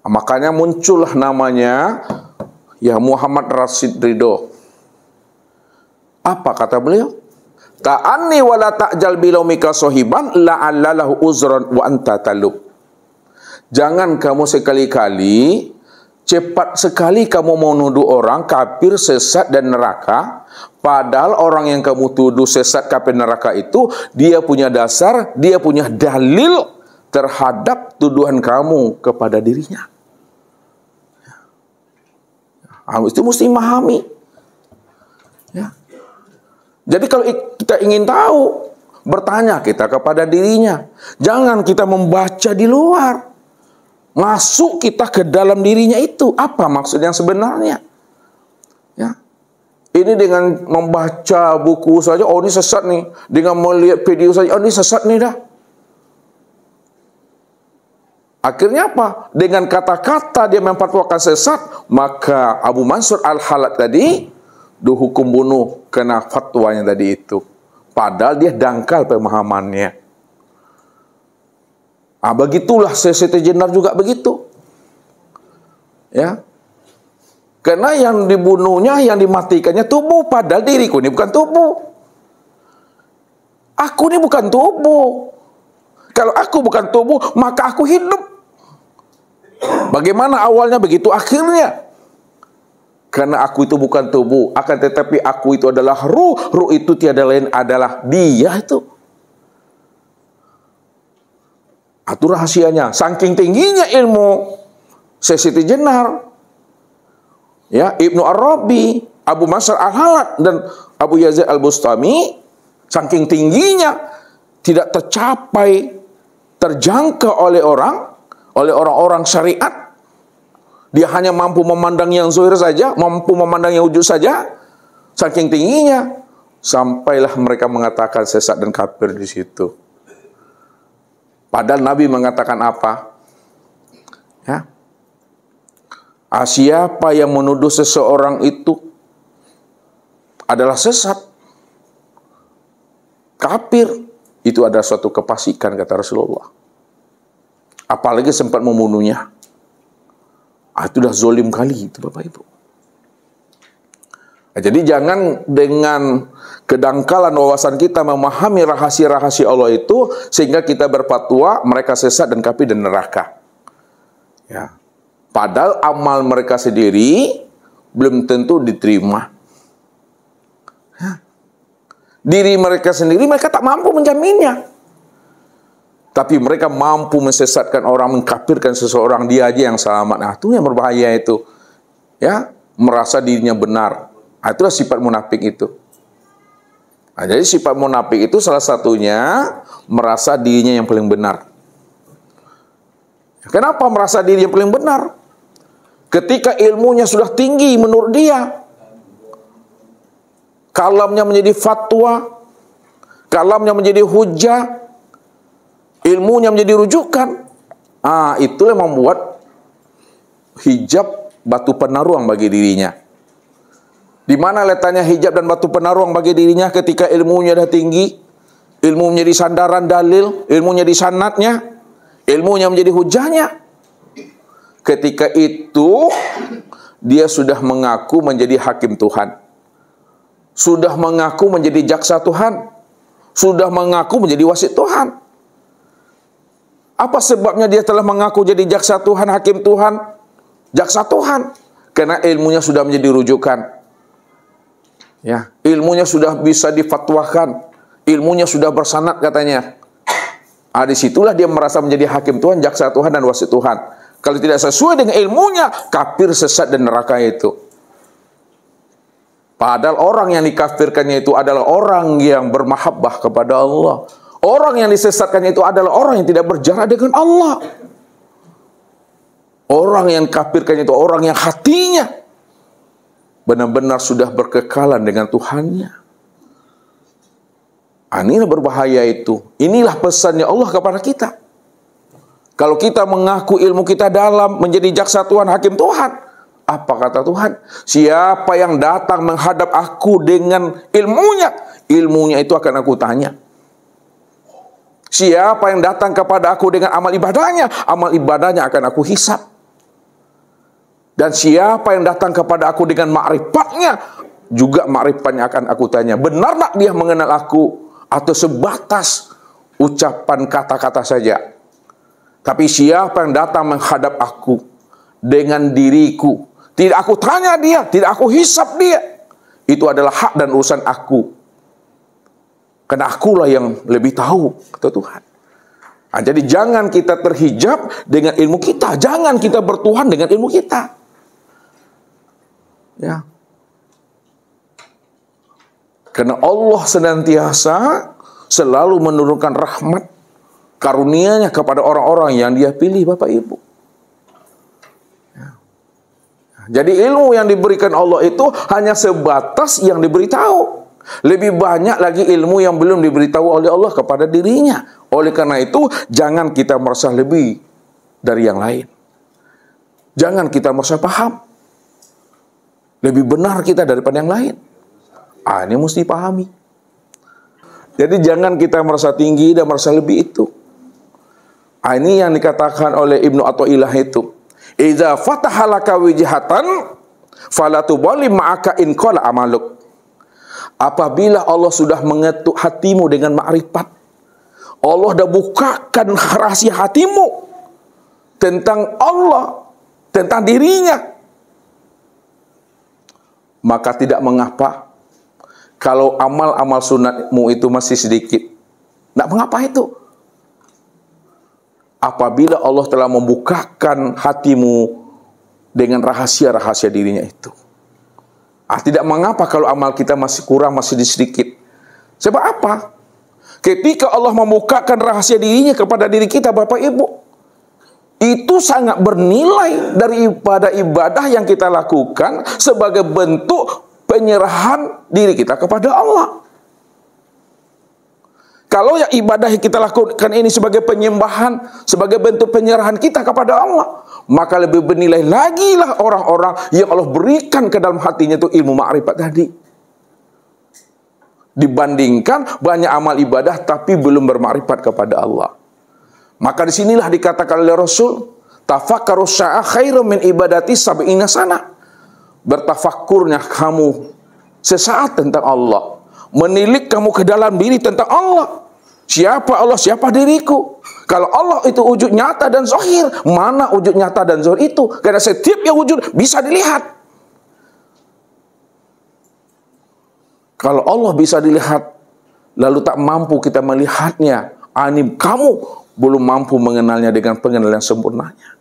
Makanya muncullah namanya Muhammad Rashid Ridho. Apa kata beliau? ta'anni wa la ta'jal bilaumika sahiban la'allalahu uzran wa anta talub. Jangan kamu sekali-kali cepat sekali kamu mau nuduh orang kafir, sesat dan neraka, padahal orang yang kamu tuduh sesat, kafir, neraka itu dia punya dasar, dia punya dalil terhadap tuduhan kamu kepada dirinya. Itu mesti memahami. Ya. Jadi kalau kita ingin tahu, bertanya kita kepada dirinya. Jangan kita membaca di luar. Masuk kita ke dalam dirinya itu. Apa maksud yang sebenarnya? Ya. Ini dengan membaca buku saja, oh ini sesat nih. Dengan melihat video saja, oh ini sesat nih dah. Akhirnya apa? Dengan kata-kata dia memfatwakan sesat, maka Abu Mansur Al-Halat tadi dihukum bunuh kena fatwanya tadi itu. Padahal dia dangkal pemahamannya. Begitulah Siti Jenar juga begitu. Ya. Karena yang dibunuhnya, yang dimatikannya tubuh, padahal diriku ini bukan tubuh. Aku ini bukan tubuh. Kalau aku bukan tubuh, maka aku hidup. Bagaimana awalnya, begitu akhirnya. Karena aku itu bukan tubuh, akan tetapi aku itu adalah ruh. Ruh itu tiada lain adalah dia itu. Itu rahasianya. Saking tingginya ilmu Siti Jenar, ya, Ibnu Arabi, Abu Mansur Al-Halat dan Abu Yazid Al-Bustami, saking tingginya tidak tercapai, terjangkau oleh orang-orang syariat. Dia hanya mampu memandang yang zahir saja, mampu memandang yang wujud saja. Saking tingginya, sampailah mereka mengatakan sesat dan kafir di situ. Padahal Nabi mengatakan apa? Ya. Siapa yang menuduh seseorang itu adalah sesat, kafir, itu adalah suatu kefasikan, kata Rasulullah. Apalagi sempat membunuhnya. Itu dah zolim kali itu, Bapak Ibu. Jadi jangan dengan kedangkalan wawasan kita memahami rahasia-rahasia Allah itu sehingga kita berfatwa mereka sesat dan kafir dan neraka. Ya. Padahal amal mereka sendiri belum tentu diterima. Ya. Diri mereka sendiri mereka tak mampu menjaminnya. Tapi mereka mampu mensesatkan orang, mengkafirkan seseorang, dia aja yang selamat. Nah, itu yang berbahaya itu. Ya, merasa dirinya benar. Itulah sifat munafik itu. Nah, jadi sifat munafik itu salah satunya merasa dirinya yang paling benar. Kenapa merasa diri yang paling benar? Ketika ilmunya sudah tinggi menurut dia, kalamnya menjadi fatwa, kalamnya menjadi hujah, ilmunya menjadi rujukan. Itulah yang membuat hijab batu penaruang bagi dirinya. Di mana letaknya hijab dan batu penaruang bagi dirinya ketika ilmunya dah tinggi, ilmu menjadi sandaran dalil, ilmunya di sanadnya, ilmunya menjadi hujahnya. Ketika itu dia sudah mengaku menjadi hakim Tuhan, sudah mengaku menjadi jaksa Tuhan, sudah mengaku menjadi wasit Tuhan. Apa sebabnya dia telah mengaku jadi jaksa Tuhan, hakim Tuhan, jaksa Tuhan? Karena ilmunya sudah menjadi rujukan. Ya, ilmunya sudah bisa difatwakan, ilmunya sudah bersanad katanya. Disitulah dia merasa menjadi hakim Tuhan, jaksa Tuhan dan wasit Tuhan. Kalau tidak sesuai dengan ilmunya, kafir, sesat dan neraka itu. Padahal orang yang dikafirkannya itu adalah orang yang bermahabbah kepada Allah. Orang yang disesatkannya itu adalah orang yang tidak berjarak dengan Allah. Orang yang kafirkannya itu orang yang hatinya benar-benar sudah berkekalan dengan Tuhannya. Inilah berbahaya itu. Inilah pesannya Allah kepada kita. Kalau kita mengaku ilmu kita dalam, menjadi jaksa Tuhan, hakim Tuhan, apa kata Tuhan? Siapa yang datang menghadap aku dengan ilmunya, ilmunya itu akan aku tanya. Siapa yang datang kepada aku dengan amal ibadahnya, amal ibadahnya akan aku hisab. Dan siapa yang datang kepada aku dengan ma'rifatnya, juga ma'rifatnya akan aku tanya, benar tak dia mengenal aku atau sebatas ucapan kata-kata saja? Tapi siapa yang datang menghadap aku dengan diriku, tidak aku tanya dia, tidak aku hisap dia, itu adalah hak dan urusan aku. Karena akulah yang lebih tahu, kata Tuhan. Nah, jadi jangan kita terhijab dengan ilmu kita. Jangan kita bertuhan dengan ilmu kita. Ya. Karena Allah senantiasa selalu menurunkan rahmat karunia-Nya kepada orang-orang yang Dia pilih, Bapak Ibu. Ya. Jadi ilmu yang diberikan Allah itu hanya sebatas yang diberitahu. Lebih banyak lagi ilmu yang belum diberitahu oleh Allah kepada dirinya. Oleh karena itu, jangan kita merasa lebih dari yang lain. Jangan kita merasa paham. Lebih benar kita daripada yang lain. Ini mesti pahami. Jadi jangan kita merasa tinggi dan merasa lebih itu. Ini yang dikatakan oleh Ibnu Athaillah itu. Idza fataha laka wijhatan fala tuballi ma'aka in qala amaluk. Apabila Allah sudah mengetuk hatimu dengan ma'rifat, Allah dah bukakan rahasia hatimu tentang Allah, tentang dirinya, maka tidak mengapa kalau amal-amal sunatmu itu masih sedikit. Tidak mengapa itu. Apabila Allah telah membukakan hatimu dengan rahasia-rahasia dirinya itu. Tidak mengapa kalau amal kita masih kurang, masih sedikit. Sebab apa? Ketika Allah membukakan rahasia dirinya kepada diri kita, Bapak Ibu, itu sangat bernilai daripada ibadah yang kita lakukan sebagai bentuk penyerahan diri kita kepada Allah. Kalau yang ibadah yang kita lakukan ini sebagai penyembahan, sebagai bentuk penyerahan kita kepada Allah, maka lebih bernilai lagi lah orang-orang yang Allah berikan ke dalam hatinya itu ilmu ma'rifat tadi. Dibandingkan banyak amal ibadah tapi belum bermakrifat kepada Allah. Maka disinilah dikatakan oleh Rasul, tafakkaru sya'a khairum min ibadati sab'ina sana. Bertafakkurnya kamu sesaat tentang Allah, menilik kamu ke dalam diri tentang Allah. Siapa Allah, siapa diriku? Kalau Allah itu wujud nyata dan zahir, mana wujud nyata dan zahir itu? Karena setiap yang wujud bisa dilihat. Kalau Allah bisa dilihat, lalu tak mampu kita melihatnya, kamu belum mampu mengenalnya dengan pengenalan sempurnanya.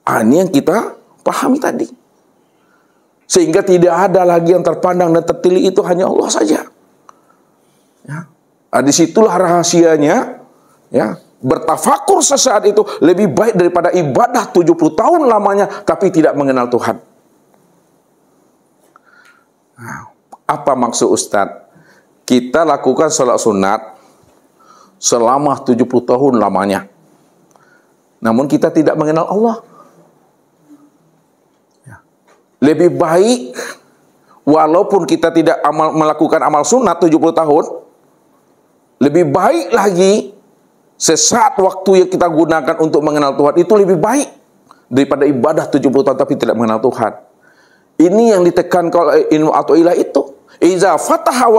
Ini yang kita pahami tadi. Sehingga tidak ada lagi yang terpandang dan tertili, itu hanya Allah saja. Ya. Disitulah rahasianya. Ya. Bertafakur sesaat itu lebih baik daripada ibadah 70 tahun lamanya tapi tidak mengenal Tuhan. Nah, apa maksud Ustadz? Kita lakukan sholat sunat selama 70 tahun lamanya, namun kita tidak mengenal Allah. Lebih baik walaupun kita tidak melakukan amal sunat 70 tahun, lebih baik lagi sesaat waktu yang kita gunakan untuk mengenal Tuhan itu lebih baik daripada ibadah 70 tahun tapi tidak mengenal Tuhan. Ini yang ditekankan oleh Ibnu Athaillah itu. Iza fataha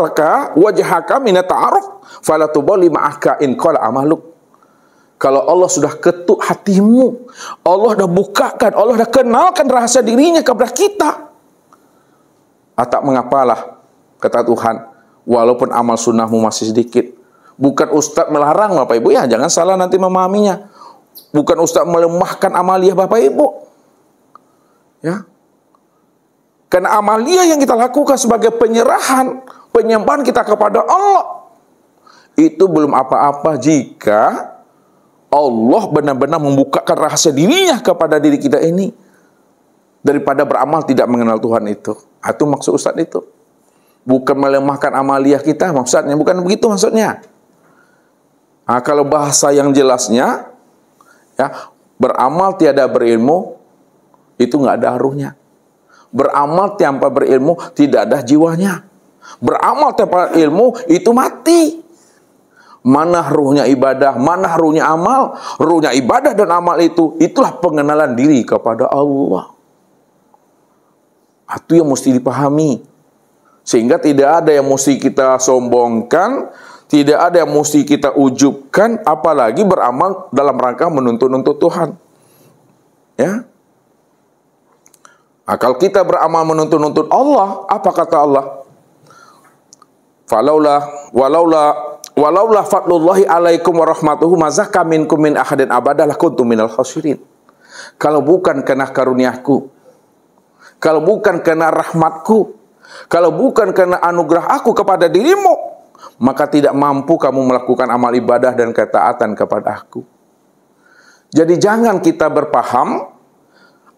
laka wajhaka min ta'aruf fala tuballi ma'aka in qala amaluk. Kalau Allah sudah ketuk hatimu, Allah dah bukakan, Allah dah kenalkan rahasia dirinya kepada kita. Tak mengapalah, kata Tuhan, walaupun amal sunnahmu masih sedikit. Bukan Ustaz melarang Bapak Ibu, ya jangan salah nanti memahaminya. Bukan Ustaz melemahkan amaliyah Bapak Ibu. Ya. Karena amaliyah yang kita lakukan sebagai penyerahan, penyembahan kita kepada Allah, itu belum apa-apa jika Allah benar-benar membukakan rahasia dirinya kepada diri kita ini, daripada beramal tidak mengenal Tuhan itu. Itu maksud Ustaz itu. Bukan melemahkan amaliyah kita maksudnya, bukan begitu maksudnya. Kalau bahasa yang jelasnya, ya, beramal tiada berilmu, itu nggak ada harunya. Beramal tanpa berilmu, tidak ada jiwanya. Beramal tanpa ilmu, itu mati. Mana ruhnya ibadah, mana ruhnya amal? Ruhnya ibadah dan amal itu, itulah pengenalan diri kepada Allah. Itu yang mesti dipahami. Sehingga tidak ada yang mesti kita sombongkan, tidak ada yang mesti kita ujubkan, apalagi beramal dalam rangka menuntut-nuntut Tuhan. Ya. Nah, kalau kita beramal menuntut-nuntut Allah, apa kata Allah? Walaula fadlullahi alaikum warahmatuhu mazaka minkum min ahadin abadalah kuntum minal khasirin. Kalau bukan karena karuniaku, kalau bukan karena rahmatku, kalau bukan karena anugerah aku kepada dirimu, maka tidak mampu kamu melakukan amal ibadah dan ketaatan kepada aku. Jadi jangan kita berpaham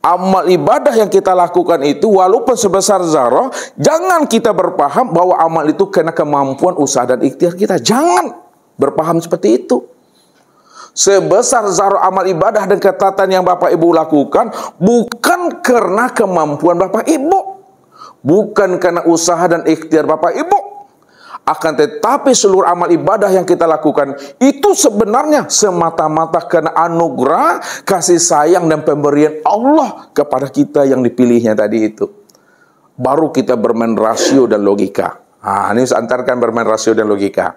amal ibadah yang kita lakukan itu walaupun sebesar zarah, jangan kita berpaham bahwa amal itu karena kemampuan usaha dan ikhtiar kita. Jangan berpaham seperti itu. Sebesar zarah amal ibadah dan ketaatan yang Bapak Ibu lakukan bukan karena kemampuan Bapak Ibu, bukan karena usaha dan ikhtiar Bapak Ibu, akan tetapi seluruh amal ibadah yang kita lakukan itu sebenarnya semata-mata karena anugerah, kasih sayang dan pemberian Allah kepada kita yang dipilihnya tadi itu. Baru kita bermain rasio dan logika. Ini saya antarkan bermain rasio dan logika.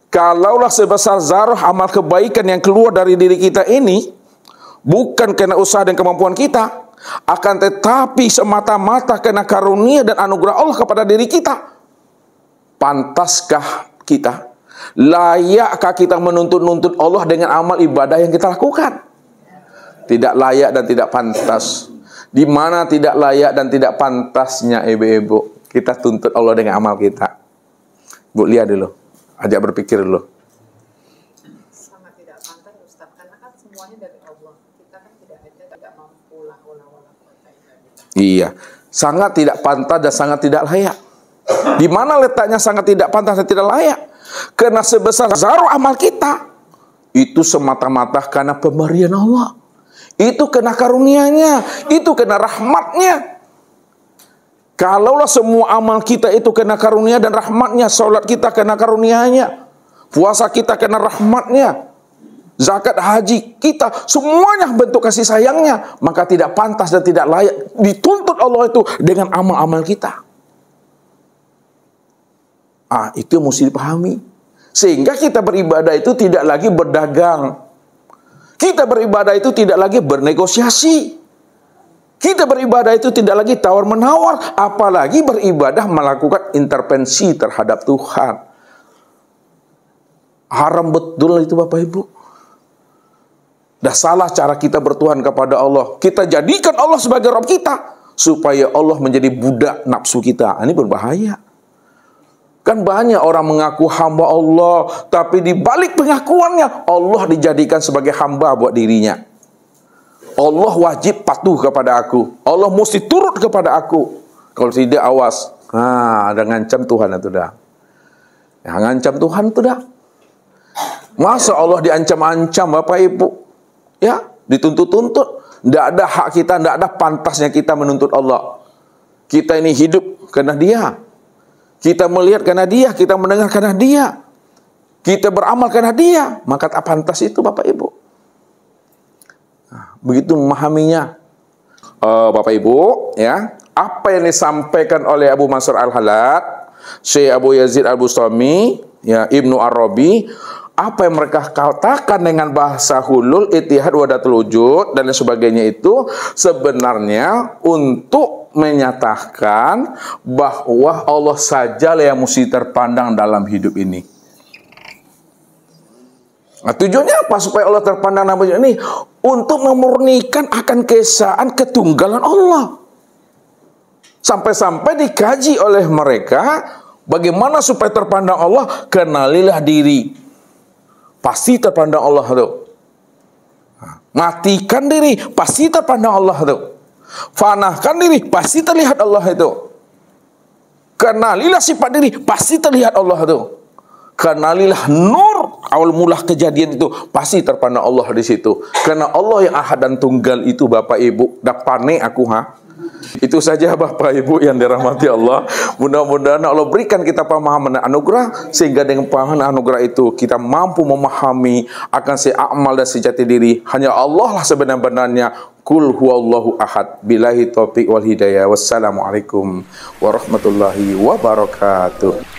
Kalaulah sebesar zarah amal kebaikan yang keluar dari diri kita ini bukan karena usaha dan kemampuan kita, akan tetapi semata-mata karena karunia dan anugerah Allah kepada diri kita, pantaskah kita, layakkah kita menuntut-nuntut Allah dengan amal ibadah yang kita lakukan? Tidak layak dan tidak pantas. Di mana tidak layak dan tidak pantasnya ibu-ibu kita tuntut Allah dengan amal kita? Bu, lihat dulu, ajak berpikir dulu. Sangat tidak pantas Ustaz, karena kan semuanya dari Allah. Kita kan tidak mampu Iya, sangat tidak pantas dan sangat tidak layak. Di mana letaknya sangat tidak pantas dan tidak layak? Karena sebesar zarah amal kita itu semata-mata karena pemberian Allah. Itu karena karunia-Nya, itu karena rahmat-Nya. Kalaulah semua amal kita itu karena karunia dan rahmat-Nya, salat kita karena karunia-Nya, puasa kita karena rahmat-Nya, zakat haji kita semuanya bentuk kasih sayangnya, maka tidak pantas dan tidak layak dituntut Allah itu dengan amal-amal kita. Itu yang mesti dipahami. Sehingga kita beribadah itu tidak lagi berdagang. Kita beribadah itu tidak lagi bernegosiasi. Kita beribadah itu tidak lagi tawar-menawar, apalagi beribadah melakukan intervensi terhadap Tuhan. Haram betul itu Bapak Ibu. Dah salah cara kita bertuhan kepada Allah. Kita jadikan Allah sebagai Rabb kita, supaya Allah menjadi budak nafsu kita. Ini berbahaya. Kan banyak orang mengaku hamba Allah, tapi di balik pengakuannya Allah dijadikan sebagai hamba buat dirinya. Allah wajib patuh kepada aku, Allah mesti turut kepada aku. Kalau tidak, awas. Ada ngancam Tuhan itu dah. Ngancam Tuhan itu dah. Masa Allah diancam-ancam Bapak Ibu? Ya, dituntut-tuntut. Tidak ada hak kita, tidak ada pantasnya kita menuntut Allah. Kita ini hidup karena Dia. Kita melihat karena Dia, kita mendengar karena Dia, kita beramal karena Dia, maka tak pantas itu Bapak Ibu. Begitu memahaminya. Bapak Ibu, ya, apa yang disampaikan oleh Abu Mansur Al-Halad, Syekh Abu Yazid Al-Bustami, ya, Ibnu Arabi, apa yang mereka katakan dengan bahasa hulul, ittihad, wahdatul wujud dan lain sebagainya itu sebenarnya untuk menyatakan bahwa Allah sajalah yang mesti terpandang dalam hidup ini. Tujuannya apa supaya Allah terpandang dalam hidup ini? Untuk memurnikan akan keesaan ketunggalan Allah. Sampai-sampai dikaji oleh mereka bagaimana supaya terpandang Allah. Kenalilah diri, pasti terpandang Allah itu. Matikan diri, pasti terpandang Allah itu. Fanahkan diri, pasti terlihat Allah itu. Kenalilah sifat diri, pasti terlihat Allah itu. Kenalilah nur, awal mula kejadian itu, pasti terpandang Allah di situ. Karena Allah yang ahad dan tunggal itu Bapak Ibu, dah pane aku Itu saja Bapak Ibu yang dirahmati Allah. Mudah-mudahan Allah berikan kita pemahaman dan anugerah, sehingga dengan pemahaman dan anugerah itu kita mampu memahami akan si amal dan sejati diri. Hanya Allah lah sebenar-benarnya Qul huwallahu ahad. Billahi taufiq wal hidayah. Wassalamualaikum warahmatullahi wabarakatuh.